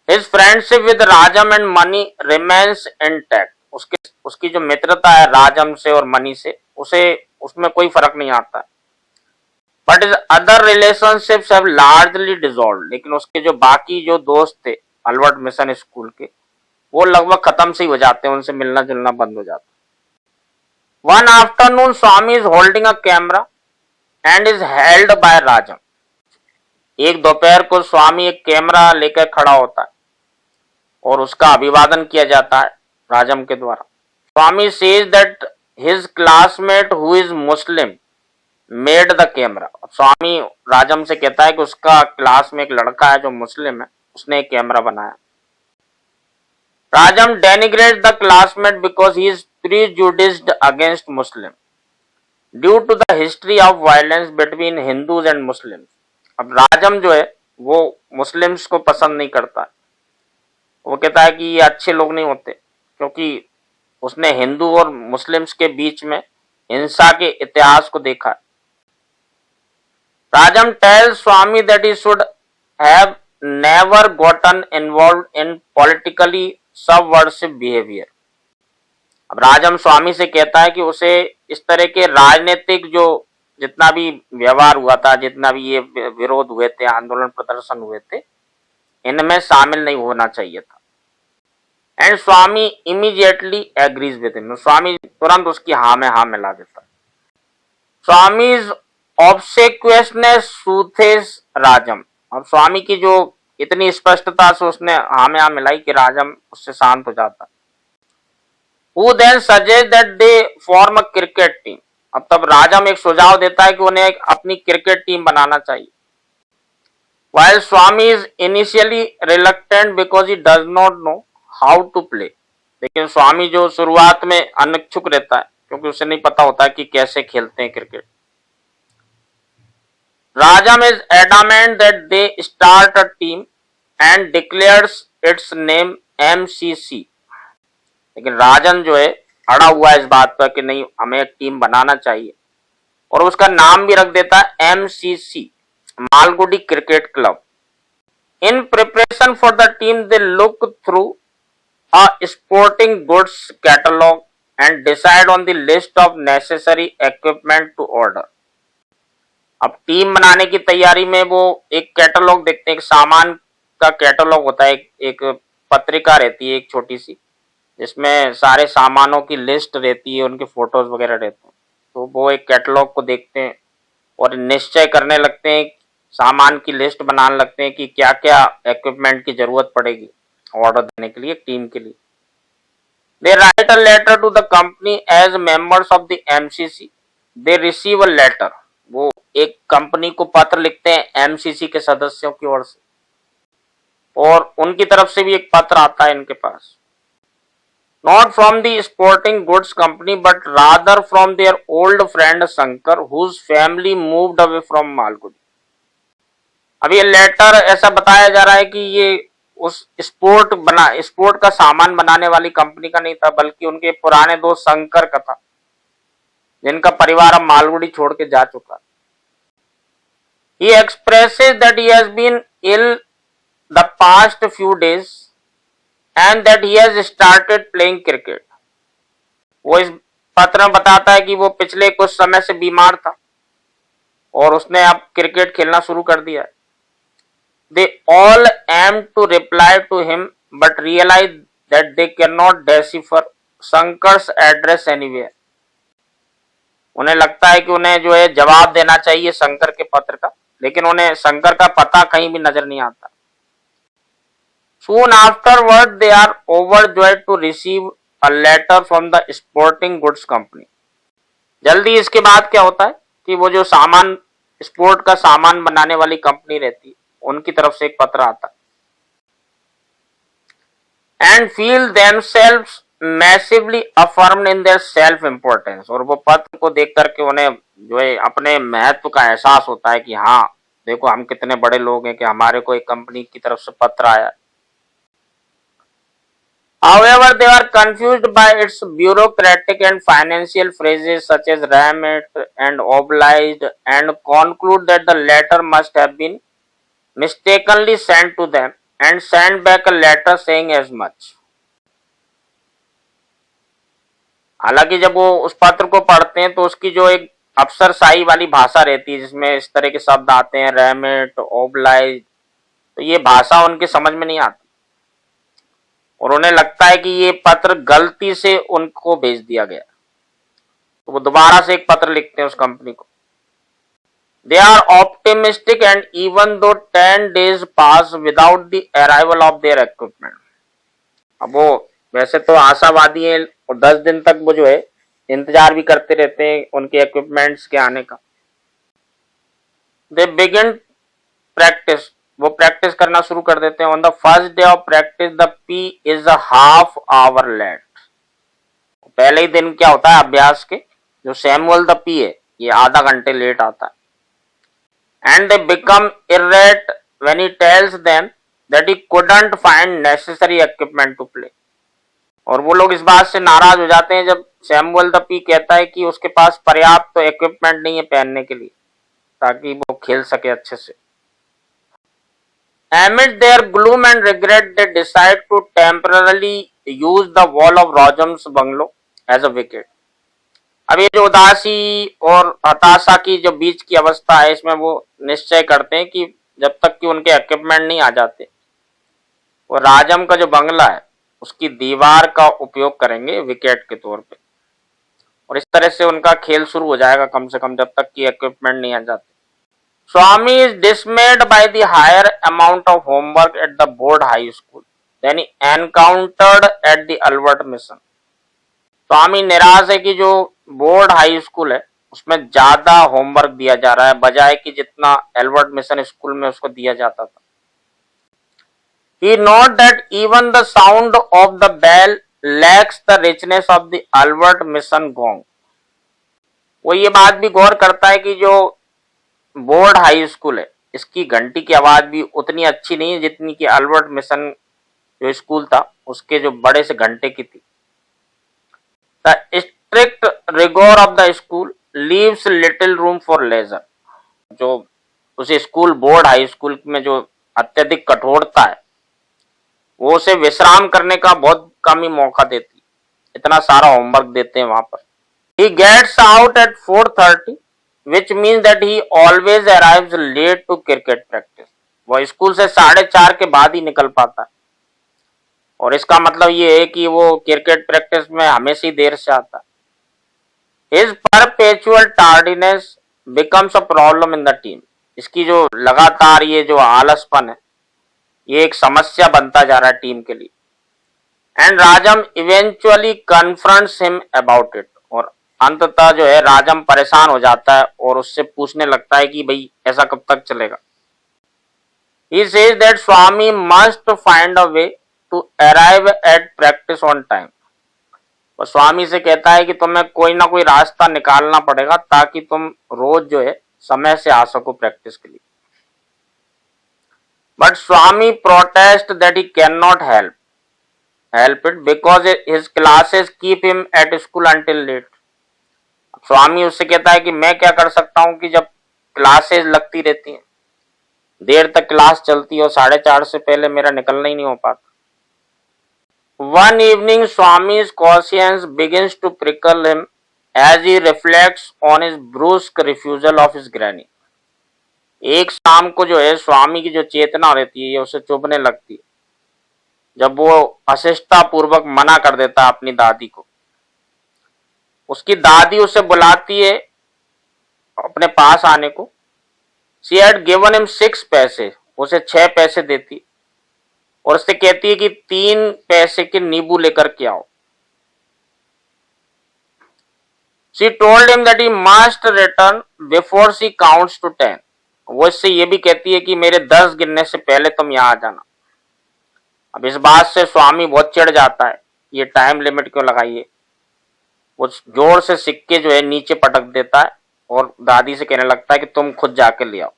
His friendship with Rajam and money remains intact। उसकी जो मित्रता है राजम से और मनी से, उसे उसमें कोई फर्क नहीं आता है। But his other relationships have largely dissolved। लेकिन उसके जो बाकी जो दोस्त थे अल्बर्ट मिशन स्कूल के, वो लगभग खत्म से ही हो जाते हैं, उनसे मिलना जुलना बंद हो जाता है। One afternoon, Swami is holding a camera and is held by राजम। एक दोपहर को स्वामी एक कैमरा लेकर खड़ा होता है और उसका अभिवादन किया जाता है राजम के द्वारा। Swami says that his classmate who is Muslim made the camera. Swami Rajam से कहता है कि उसका क्लास में एक लड़का है जो मुस्लिम है, उसने एक कैमरा बनाया। Rajam denigrate the classmate because he is prejudiced against Muslim due to the history of violence between Hindus and Muslim. अब राजम जो है वो मुस्लिम्स को पसंद नहीं करता, वो कहता है कि ये अच्छे लोग नहीं होते, क्योंकि उसने हिंदू और मुस्लिम्स के बीच में हिंसा के इतिहास को देखा। Rajam tells Swami that he should have never gotten involved in politically subversive behaviour. अब राजम स्वामी से कहता है कि उसे इस तरह के राजनीतिक जो जितना भी व्यवहार हुआ था, जितना भी ये विरोध हुए थे, आंदोलन प्रदर्शन हुए थे, इनमें शामिल नहीं होना चाहिए था। And Swami immediately agrees with him. Swami तुरंत उसकी हाँ में हाँ मिला देता है। स्वामीज ऑब्सेक्युअसनेस सूथेस राजम। अब स्वामी की जो इतनी स्पष्टता से उसने हाँ में हाँ मिलाई कि राजम उससे शांत हो जाता। Who then suggest that they form a cricket team। अब तब राजम एक सुझाव देता है कि उन्हें एक अपनी क्रिकेट टीम बनाना चाहिए। While Swami is initially reluctant because he does not know how to play। लेकिन स्वामी जो शुरुआत में अनिच्छुक रहता है क्योंकि उसे नहीं पता होता है कि कैसे खेलते हैं cricket. Rajam is adamant that they start a team and declares its name MCC। लेकिन राजन जो है अड़ा हुआ है इस बात पर कि नहीं, हमें एक टीम बनाना चाहिए, और उसका नाम भी रख देता है MCC, Malgudi cricket club. In preparation for the team they look through a sporting goods catalogue and decide on the list of necessary equipment to order. अब टीम बनाने की तैयारी में वो एक कैटलॉग देखते हैं, एक सामान का कैटलॉग होता है, एक पत्रिका रहती है एक छोटी सी, जिसमें सारे सामानों की लिस्ट रहती है, उनके फोटोज वगैरह रहते हैं। तो वो एक कैटलॉग को देखते हैं और निश्चय करने लगते हैं, सामान की लिस्ट बनाने लगते हैं कि क्या क्या इक्विपमेंट की जरूरत पड़ेगी ऑर्डर देने के लिए टीम के लिए। They write a letter to the company as members of the MCC। They receive a letter. वो एक कंपनी को पत्र लिखते हैं MCC के सदस्यों की ओर से, और उनकी तरफ से भी एक पत्र आता है इनके पास। Not from the sporting goods company but rather from their old friend Shankar whose family moved away from Malgudi। अब ये लेटर ऐसा बताया जा रहा है कि ये उस स्पोर्ट का सामान बनाने वाली कंपनी का नहीं था, बल्कि उनके पुराने दोस्त शंकर का था, जिनका परिवार अब मालगुडी छोड़ के जा चुका। He expresses that he has been ill the past few days and that he has started playing cricket। वो इस पत्र में बताता है कि वो पिछले कुछ समय से बीमार था और उसने अब क्रिकेट खेलना शुरू कर दिया है। They all aim to reply to him but realize that they cannot decipher Shankar's address anywhere। उन्हें लगता है कि उन्हें जो है जवाब देना चाहिए शंकर के पत्र का, लेकिन उन्हें शंकर का पता कहीं भी नजर नहीं आता। Soon afterward, they are overjoyed to receive a letter from the sporting goods company। जल्दी इसके बाद क्या होता है कि वो जो सामान स्पोर्ट का सामान बनाने वाली कंपनी रहती है, उनकी तरफ से एक पत्र आता and feel themselves massively affirmed in their self importance। और वो पत्र को देख करके उन्हें जो है अपने महत्व का एहसास होता है कि हाँ देखो हम कितने बड़े लोग हैं कि हमारे को एक कंपनी की तरफ से पत्र आया। However, they are confused by its bureaucratic and financial phrases such as remit and obliged, and conclude that the letter must have been mistakenly sent to them and send back a letter saying as much। हालांकि जब वो उस पत्र को पढ़ते हैं तो उसकी जो एक अफसरशाही वाली भाषा रहती है जिसमें इस तरह के शब्द आते हैं रेमिट ओब्लाइज, तो ये भाषा उनके समझ में नहीं आती और उन्हें लगता है कि ये पत्र गलती से उनको भेज दिया गया, तो वो दोबारा से एक पत्र लिखते हैं उस कंपनी को। They are optimistic and even though 10 days pass without the arrival of their equipment. अब वो वैसे तो आशावादी हैं और 10 दिन तक वो जो है इंतजार भी करते रहते हैं उनके इक्विपमेंट्स के आने का। दे बिगिन प्रैक्टिस, वो प्रैक्टिस करना शुरू कर देते हैं। On the first day of practice the Pea is a half hour late. पहले ही दिन क्या होता है अभ्यास के, जो सैमुअल द पी है ये आधा घंटे लेट आता है। And they become irate when he tells them that he couldn't find necessary equipment to play. और वो लोग इस बात से नाराज हो जाते हैं जब सैमुअल द पी कहता है कि उसके पास पर्याप्त तो इक्विपमेंट नहीं है पहनने के लिए ताकि वो खेल सके अच्छे से। Amid their gloom and regret, they decide to temporarily use the wall of Rajam's bungalow as a wicket। अब ये जो उदासी और हताशा की जो बीच की अवस्था है इसमें वो निश्चय करते हैं कि जब तक कि उनके इक्विपमेंट नहीं आ जाते वो राजम का जो बंगला है उसकी दीवार का उपयोग करेंगे विकेट के तौर पे, और इस तरह से उनका खेल शुरू हो जाएगा कम से कम जब तक कि इक्विपमेंट नहीं आ जाते। Swami is dismayed by the higher amount of homework at the board high school than he encountered at the Albert Mission। स्वामी निराश है कि जो बोर्ड हाई स्कूल है उसमें ज्यादा होमवर्क दिया जा रहा है बजाय कि जितना एल्बर्ट मिशन स्कूल में उसको दिया जाता था। He noted that even the sound of the bell lacks the richness of the Albert Mission gong। वो ये बात भी गौर करता है कि जो बोर्ड हाई स्कूल है इसकी घंटी की आवाज भी उतनी अच्छी नहीं है जितनी कि अल्बर्ट मिशन जो स्कूल था उसके जो बड़े से घंटे की थी। The strict rigour of the school leaves little room for leisure. जो उस स्कूल बोर्ड हाई स्कूल में जो अत्यधिक कठोरता है वो उसे विश्राम करने का बहुत कम ही मौका देती, इतना सारा होमवर्क देते हैं वहां पर। He gets out at 4:30 which means that he always arrives late to cricket practice। वो स्कूल से 4:30 के बाद ही निकल पाता है और इसका मतलब ये है कि वो क्रिकेट प्रैक्टिस में हमेशा ही देर से आता है। His perpetual tardiness becomes a problem in the team। इसकी जो लगातार ये जो आलसपन है ये एक समस्या बनता जा रहा है टीम के लिए। And Rajam eventually confronts him about it. और अंततः जो है राजम परेशान हो जाता है और उससे पूछने लगता है कि भाई ऐसा कब तक चलेगा। He says that Swami must find a way to arrive at practice on time। और स्वामी से कहता है कि तुम्हें कोई ना कोई रास्ता निकालना पड़ेगा ताकि तुम रोज जो है समय से आ सको प्रैक्टिस के लिए। But Swami protests that he cannot help it because his classes keep him at school until late। स्वामी उससे कहता है कि मैं क्या कर सकता हूं कि जब क्लासेस लगती रहती हैं देर तक क्लास चलती है और 4:30 से पहले मेरा निकलना ही नहीं हो पाता। One evening Swami's conscience begins to prickle him as he reflects on his brusque refusal of his granny। एक शाम को जो है स्वामी की जो चेतना रहती है उसे चुभने लगती है जब वो अशिष्टता पूर्वक मना कर देता है अपनी दादी को। उसकी दादी उसे बुलाती है अपने पास आने को। She had given him 6 पैसे, उसे 6 पैसे देती और उससे कहती है कि 3 पैसे के नींबू लेकर के आओ। She told him that he must return before she counts to 10। वो इससे ये भी कहती है कि मेरे 10 गिनने से पहले तुम यहाँ आ जाना। अब इस बात से स्वामी बहुत चिढ़ जाता है, ये टाइम लिमिट क्यों लगाई है। वो जोर से सिक्के जो है नीचे पटक देता है और दादी से कहने लगता है कि तुम खुद जाके ले आओ।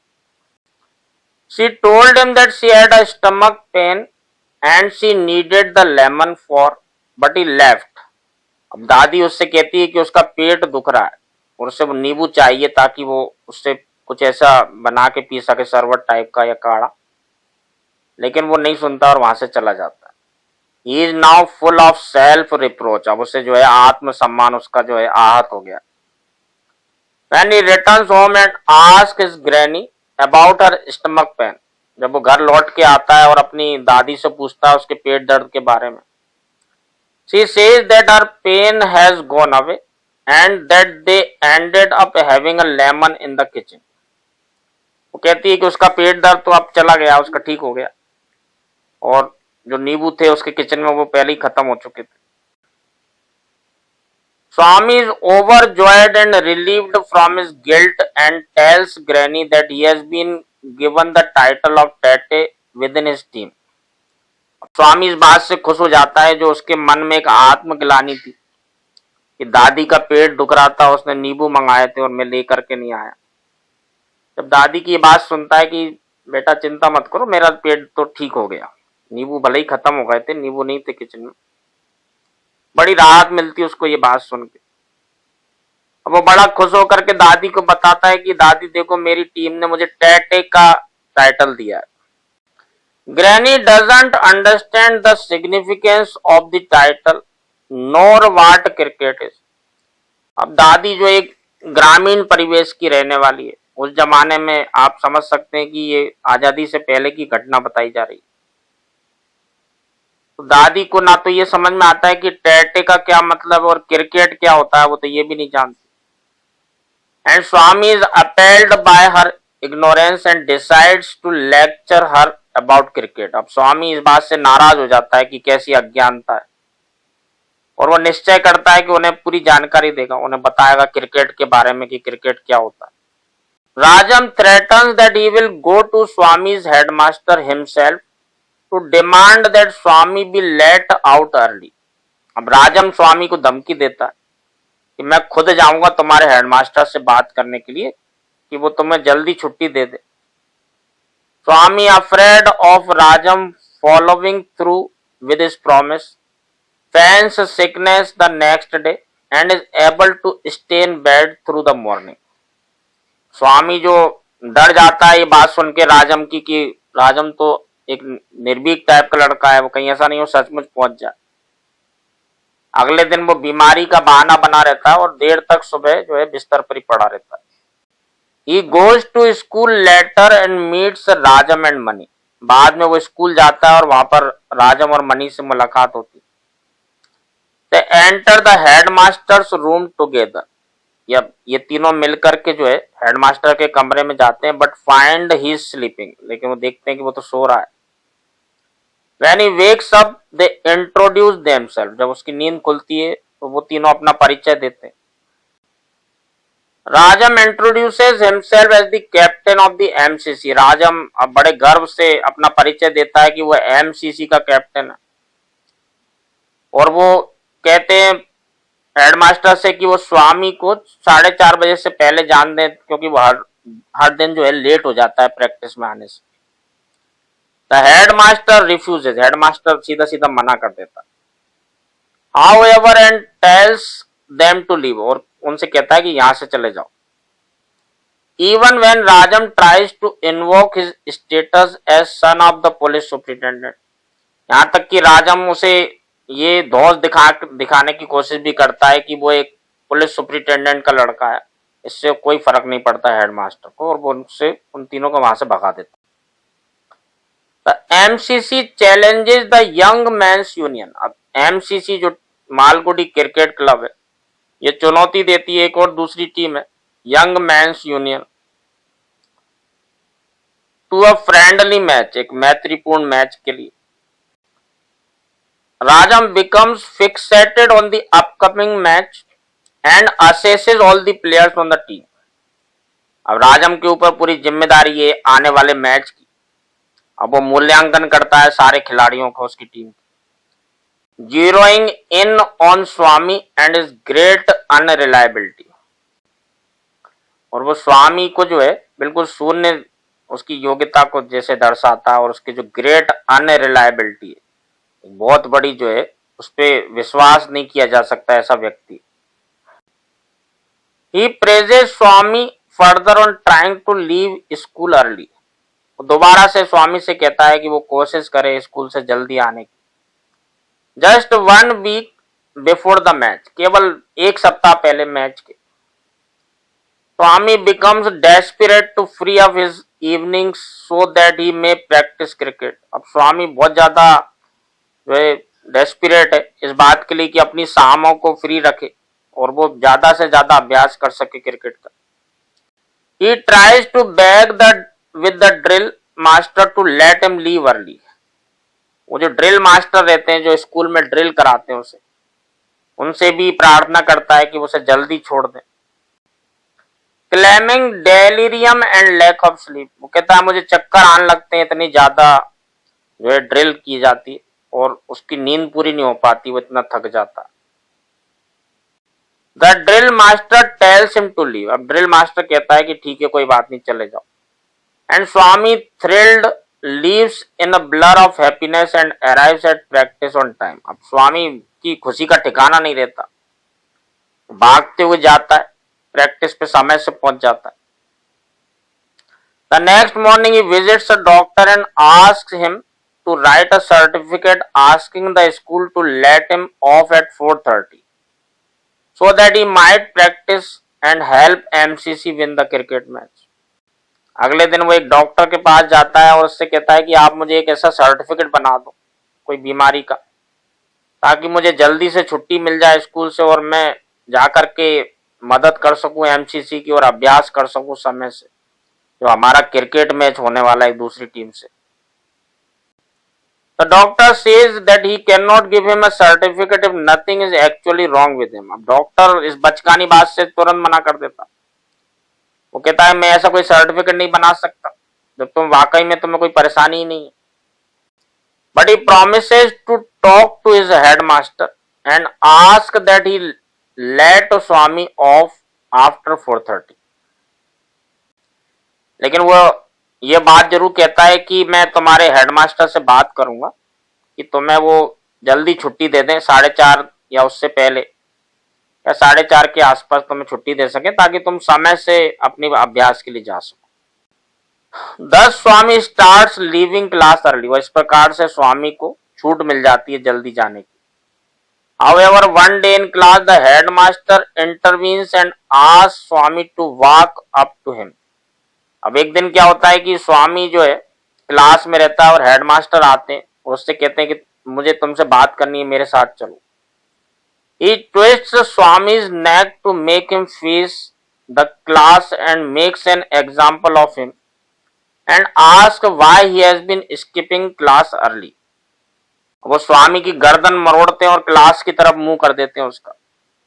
She told him that she had a stomach pain and she needed the lemon for, but he left. अब दादी उससे कहती है कि उसका पेट दुख रहा है और उसे वो नींबू चाहिए ताकि वो उससे कुछ ऐसा बना के पी सके, शरबत टाइप का या काढ़ा, लेकिन वो नहीं सुनता और वहां से चला जाता है। He is now full of self reproach. अब उसे जो है आत्मसम्मान उसका जो है आहत हो गया। When he returns home and asks his granny about her stomach pain, जब वो घर लौट के आता है और अपनी दादी से पूछता है उसके पेट दर्द के बारे में, she says that her pain has gone away and that they ended up having a lemon in the kitchen. वो कहती है कि उसका पेट दर्द तो अब चला गया, उसका ठीक हो गया, और जो नींबू थे उसके किचन में वो पहले ही खत्म हो चुके थे। Swami is overjoyed and relieved from his guilt and tells Granny that he has been given the title of Tate within his team. स्वामी इस बात से खुश हो जाता है जो उसके मन में एक आत्मग्लानि थी कि दादी का पेट दुख रहा था, उसने नींबू मंगाए थे और मैं लेकर के नहीं आया। जब दादी की ये बात सुनता है कि बेटा चिंता मत करो, मेरा पेट तो ठीक हो गया, नींबू भले ही खत्म हो गए थे, नींबू नहीं थे किचन में, बड़ी राहत मिलती उसको ये बात सुन के। अब वो बड़ा खुश होकर के दादी को बताता है कि दादी देखो मेरी टीम ने मुझे टैटे का टाइटल दिया है। Granny doesn't understand the significance of the title NOR what cricket is. अब दादी जो एक ग्रामीण परिवेश की रहने वाली है, उस जमाने में आप समझ सकते हैं कि ये आजादी से पहले की घटना बताई जा रही है, तो दादी को ना तो ये समझ में आता है कि टैटे का क्या मतलब और क्रिकेट क्या होता है, वो तो ये भी नहीं जानती। And Swami is appalled by her ignorance and decides to lecture her about cricket. अब स्वामी इस बात से नाराज हो जाता है कि कैसी अज्ञानता है, और वो निश्चय करता है कि उन्हें पूरी जानकारी देगा, उन्हें बताएगा क्रिकेट के बारे में कि क्रिकेट क्या होता है। Rajam threatens that he will go to Swami's headmaster himself to demand that Swami be let out early. अब राजम स्वामी को धमकी देता है कि मैं खुद जाऊंगा तुम्हारे हेडमास्टर से बात करने के लिए कि वो तुम्हें जल्दी छुट्टी दे दे। Swami afraid of Rajam following through with his promise feigns sickness the next day and is able to stay in bed through the morning. Swami जो डर जाता है ये बात सुन के राजम की कि राजम तो एक निर्भीक टाइप का लड़का है, वो कहीं ऐसा नहीं हो सचमुच पहुंच जाए। अगले दिन वो बीमारी का बहाना बना रहता है और देर तक सुबह जो है बिस्तर पर ही पड़ा रहता है। He goes to school later and meets Rajam and money. बाद में वो स्कूल जाता है और वहां पर राजम और मनी से मुलाकात होती है। They enter the headmaster's room together। ये तीनों मिलकर के जो है हेडमास्टर के कमरे में जाते हैं, but find he is sleeping, लेकिन वो देखते हैं कि वो तो सो रहा है। When he wakes up, they introduce themselves। जब उसकी नींद खुलती है तो वो तीनों अपना परिचय देते हैं। राजम introduces himself as the captain of the MCC। राजम अब बड़े गर्व से अपना परिचय देता है कि वो MCC का कैप्टन है, और वो कहते हैं हेडमास्टर से कि वो स्वामी को 4:30 बजे से पहले जान दें, क्योंकि वो हर दिन जो है लेट हो जाता है प्रैक्टिस में आने से। The headmaster refuses। हेडमास्टर सीधा सीधा मना कर देता है। However, and tells them to leave। और उनसे कहता है कि यहां से चले जाओ। Even when Rajam tries to invoke his status as son of the police superintendent। यहां तक कि राजम उसे ये धौंस दिखाने की कोशिश भी करता है कि वो एक पुलिस सुपरिटेंडेंट का लड़का है, इससे कोई फर्क नहीं पड़ता हेडमास्टर को, और वो उनसे उन तीनों को वहां से भगा देता। The MCC challenges the Young Men's Union। अब MCC जो मालगुडी क्रिकेट क्लब है, ये चुनौती देती है एक और दूसरी टीम है Young Men's Union to a friendly match, एक मैत्रीपूर्ण मैच के लिए। राजम becomes fixated on the upcoming match and assesses all the players on the team। अब राजम के ऊपर पूरी जिम्मेदारी है आने वाले मैच की, अब वो मूल्यांकन करता है सारे खिलाड़ियों को उसकी team, zeroing in on Swami and is great unreliability. और वो स्वामी को जो है बिल्कुल शून्य उसकी योग्यता को जैसे दर्शाता है, और उसकी जो ग्रेट अनरिलायबिलिटी है, बहुत बड़ी जो है, उस पर विश्वास नहीं किया जा सकता ऐसा व्यक्ति। He presses Swami further on trying to leave school early. दोबारा से स्वामी से कहता है कि वो कोशिश करे स्कूल से जल्दी आने की। Just 1 week before the match, केवल एक सप्ताह पहले मैच के, Swami becomes desperate to free up his evenings so that he may practise cricket. अब स्वामी बहुत ज्यादा जो है डेस्परेट है इस बात के लिए कि अपनी शामों को फ्री रखे और वो ज्यादा से ज्यादा अभ्यास कर सके क्रिकेट का। He tries to beg with the drill master to let him leave early. वो जो ड्रिल मास्टर रहते हैं जो स्कूल में ड्रिल कराते हैं उनसे भी प्रार्थना करता है कि उसे जल्दी छोड़ दें। Claiming delirium and lack of sleep, वो कहता है मुझे चक्कर आने लगते हैं, इतनी ज्यादा जो है ड्रिल की जाती है और उसकी नींद पूरी नहीं हो पाती, वो इतना थक जाता है। The drill master tells him to leave, अब ड्रिल मास्टर कहता है कि ठीक है कोई बात नहीं चले जाओ। And Swami thrilled leaves in a blur of happiness and arrives eight practice on time. अब स्वामी की खुशी का ठिकाना नहीं रहता, भागते हुए जाता है, प्रैक्टिस पे समय से पहुंच जाता है। The next morning he visits a doctor and asks him to write a certificate asking the school to let him off at 4:30 so that he might practice and help MCC win the cricket match. अगले दिन वो एक डॉक्टर के पास जाता है और उससे कहता है कि आप मुझे एक ऐसा सर्टिफिकेट बना दो कोई बीमारी का, ताकि मुझे जल्दी से छुट्टी मिल जाए स्कूल से और मैं जाकर के मदद कर सकूं एमसीसी की और अभ्यास कर सकूं समय से, जो हमारा क्रिकेट मैच होने वाला है एक दूसरी टीम से। The doctor says that he cannot give him a certificate if nothing is actually wrong with him. अब डॉक्टर इस बचकानी बात से तुरंत मना कर देता, वो कहता है मैं ऐसा कोई सर्टिफिकेट नहीं बना सकता जब तुम वाकई में तुम्हें कोई परेशानी ही नहीं है। But he promises to talk to his headmaster and ask that he let Swami off after 4:30. लेकिन वो ये बात जरूर कहता है कि मैं तुम्हारे हेडमास्टर से बात करूंगा कि तुम्हें वो जल्दी छुट्टी दे दें, 4:30 या उससे पहले या 4:30 के आसपास तुम्हें छुट्टी दे सके ताकि तुम समय से अपनी अभ्यास के लिए जा सको। दस स्वामी स्टार्ट्स लीविंग क्लास अर्ली, इस प्रकार से स्वामी को छूट मिल जाती है जल्दी जाने की। However, one day in class, the headmaster intervenes and asks Swami to walk up to him. अब एक दिन क्या होता है कि स्वामी जो है क्लास में रहता है और हेडमास्टर आते हैं और उससे कहते हैं कि मुझे तुमसे बात करनी है, मेरे साथ चलो। He twists Swami's neck to make him face the class and makes an example of him and asks why he has been skipping class early. वो स्वामी की गर्दन मरोड़ते हैं और क्लास की तरफ मुंह कर देते हैं उसका,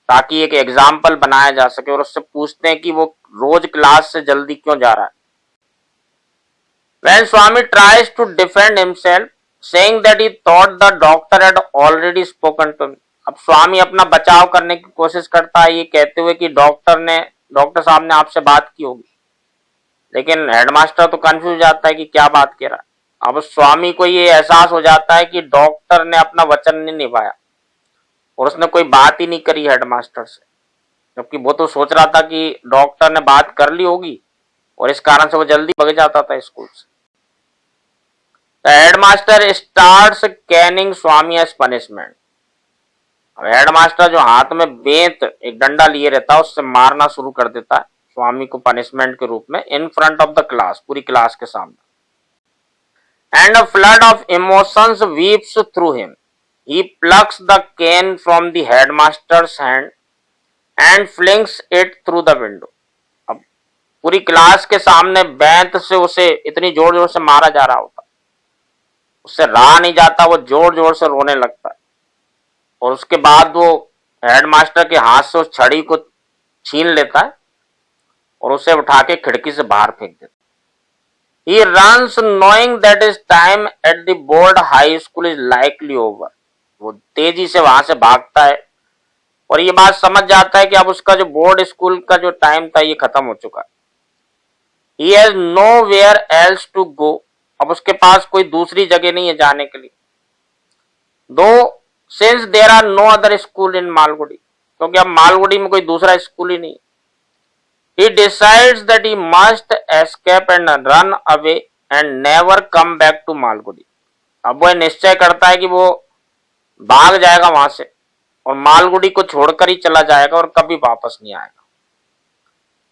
ताकि एक एग्जाम्पल बनाया जा सके, और उससे पूछते हैं कि वो रोज क्लास से जल्दी क्यों जा रहा है। When Swami tries to defend himself, saying that he thought the doctor had already spoken to him. अब स्वामी अपना बचाव करने की कोशिश करता है ये कहते हुए कि डॉक्टर साहब ने आपसे बात की होगी, लेकिन हेडमास्टर तो कंफ्यूज जाता है कि क्या बात कह रहा है। अब स्वामी को ये एहसास हो जाता है कि डॉक्टर ने अपना वचन नहीं निभाया और उसने कोई बात ही नहीं करी हेडमास्टर से, जबकि वो तो सोच रहा था कि डॉक्टर ने बात कर ली होगी और इस कारण से वो जल्दी भाग जाता था स्कूल से। The headmaster starts caning Swami as punishment. अब हेडमास्टर जो हाथ में बेंत एक डंडा लिए रहता है उससे मारना शुरू कर देता है स्वामी को पनिशमेंट के रूप में, in front of the class, पूरी क्लास के सामने। And a flood of emotions weeps through him, he plucks the can from the headmasters hand and flings it through the window. अब पूरी क्लास के सामने बेंत से उसे इतनी जोर जोर से मारा जा रहा होता, उससे रहा नहीं जाता, वो जोर जोर से रोने लगता है और उसके बाद वो हेडमास्टर के हाथ से उस छड़ी को छीन लेता है और उसे उठा के खिड़की से बाहर फेंक देता है। He runs knowing that his time at the board high school is likely over. वो तेजी से वहां से भागता है और ये बात समझ जाता है कि अब उसका जो बोर्ड स्कूल का जो टाइम था ये खत्म हो चुका है। He has nowhere else to go. अब उसके पास कोई दूसरी जगह नहीं है जाने के लिए। Though since there are no other school in Malgudi, क्योंकि अब मालगुडी में कोई दूसरा स्कूल ही नहीं। He decides that he must escape and run away and never come back to Malgudi. अब वह निश्चय करता है कि वो भाग जाएगा वहां से और मालगुडी को छोड़कर ही चला जाएगा और कभी वापस नहीं आएगा।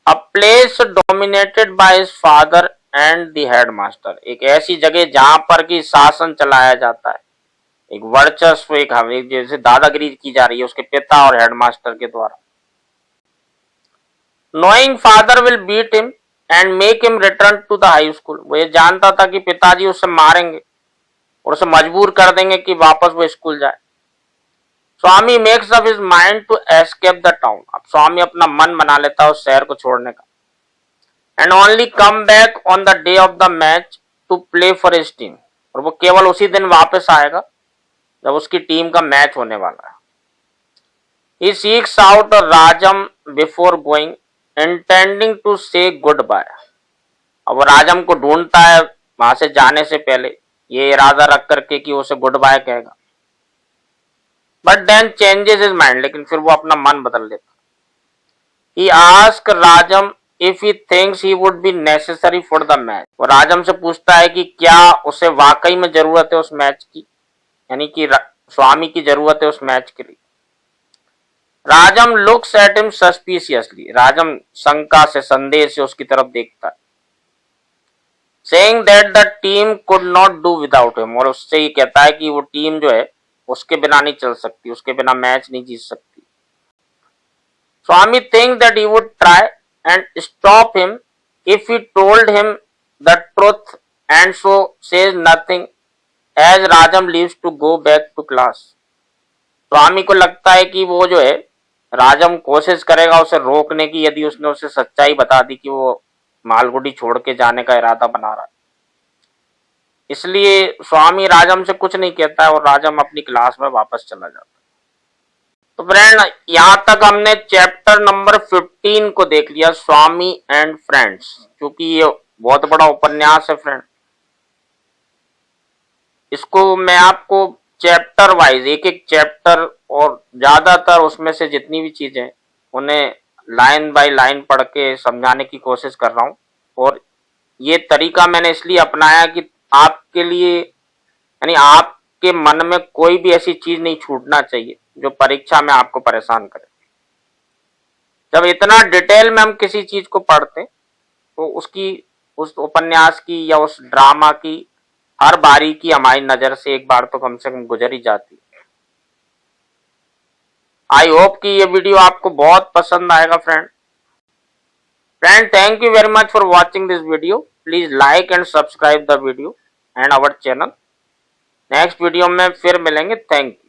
A place dominated by his father and the headmaster, एक ऐसी जगह जहां पर कि शासन चलाया जाता है, एक वर्चस्व, एक जैसे दादागिरी की जा रही है उसके पिता और हेडमास्टर के द्वारा। Knowing father will beat him and make him return to the high school, वो ये जानता था कि पिताजी उसे मारेंगे और उसे मजबूर कर देंगे कि वापस वो स्कूल जाए। Swami makes up his mind to escape the town. अब स्वामी अपना मन बना लेता है उस शहर को छोड़ने का। And only come back on the day of the match to play for his team, और वो केवल उसी दिन वापस आएगा जब उसकी टीम का मैच होने वाला है। He seeks out Rajam before going, intending to say goodbye. अब वो राजम को ढूंढता है वहां से जाने से पहले, ये इरादा रख करके कि उसे गुड बाय कहेगा। But then changes his mind, लेकिन फिर वो अपना मन बदल लेता। He asks Rajam if he thinks he would be necessary for the match. वो राजम से पूछता है कि क्या उसे वाकई में जरूरत है उस मैच की, यानी कि स्वामी की जरूरत है उस मैच के लिए। राजम लुक्स एट हिम सस्पिशियसली, राजम शंका से, संदेह से उसकी तरफ देखता है। Saying that the team could not do without him, और उससे ये कहता है कि वो टीम जो है उसके बिना नहीं चल सकती, उसके बिना मैच नहीं जीत सकती। Swami think that he would try and stop him if he told him the truth and so says nothing as Rajam leaves to go back to class. Swami को लगता है कि वो जो है राजम कोशिश करेगा उसे रोकने की, यदि उसने उसे सच्चाई बता दी कि वो मालगुडी छोड़ के जाने का इरादा बना रहा है। इसलिए स्वामी राजम से कुछ नहीं कहता है और राजम अपनी क्लास में वापस चला जाता है। तो फ्रेंड, यहां तक हमने चैप्टर नंबर 15 को देख लिया, स्वामी एंड फ्रेंड्स। क्योंकि ये बहुत बड़ा उपन्यास है फ्रेंड, इसको मैं आपको चैप्टर वाइज, एक एक चैप्टर और ज्यादातर उसमें से जितनी भी चीजें उन्हें लाइन बाय लाइन पढ़ के समझाने की कोशिश कर रहा हूं। और ये तरीका मैंने इसलिए अपनाया कि आपके लिए, यानी आपके मन में कोई भी ऐसी चीज नहीं छूटना चाहिए जो परीक्षा में आपको परेशान करे। जब इतना डिटेल में हम किसी चीज को पढ़ते तो उसकी, उस उपन्यास की या उस ड्रामा की हर बारीकी हमारी नजर से एक बार तो कम से कम गुजर ही जाती है। आई होप कि ये वीडियो आपको बहुत पसंद आएगा friend. Thank you very much for watching this video. Please like and subscribe the video and our channel. Next video में फिर मिलेंगे। Thank you.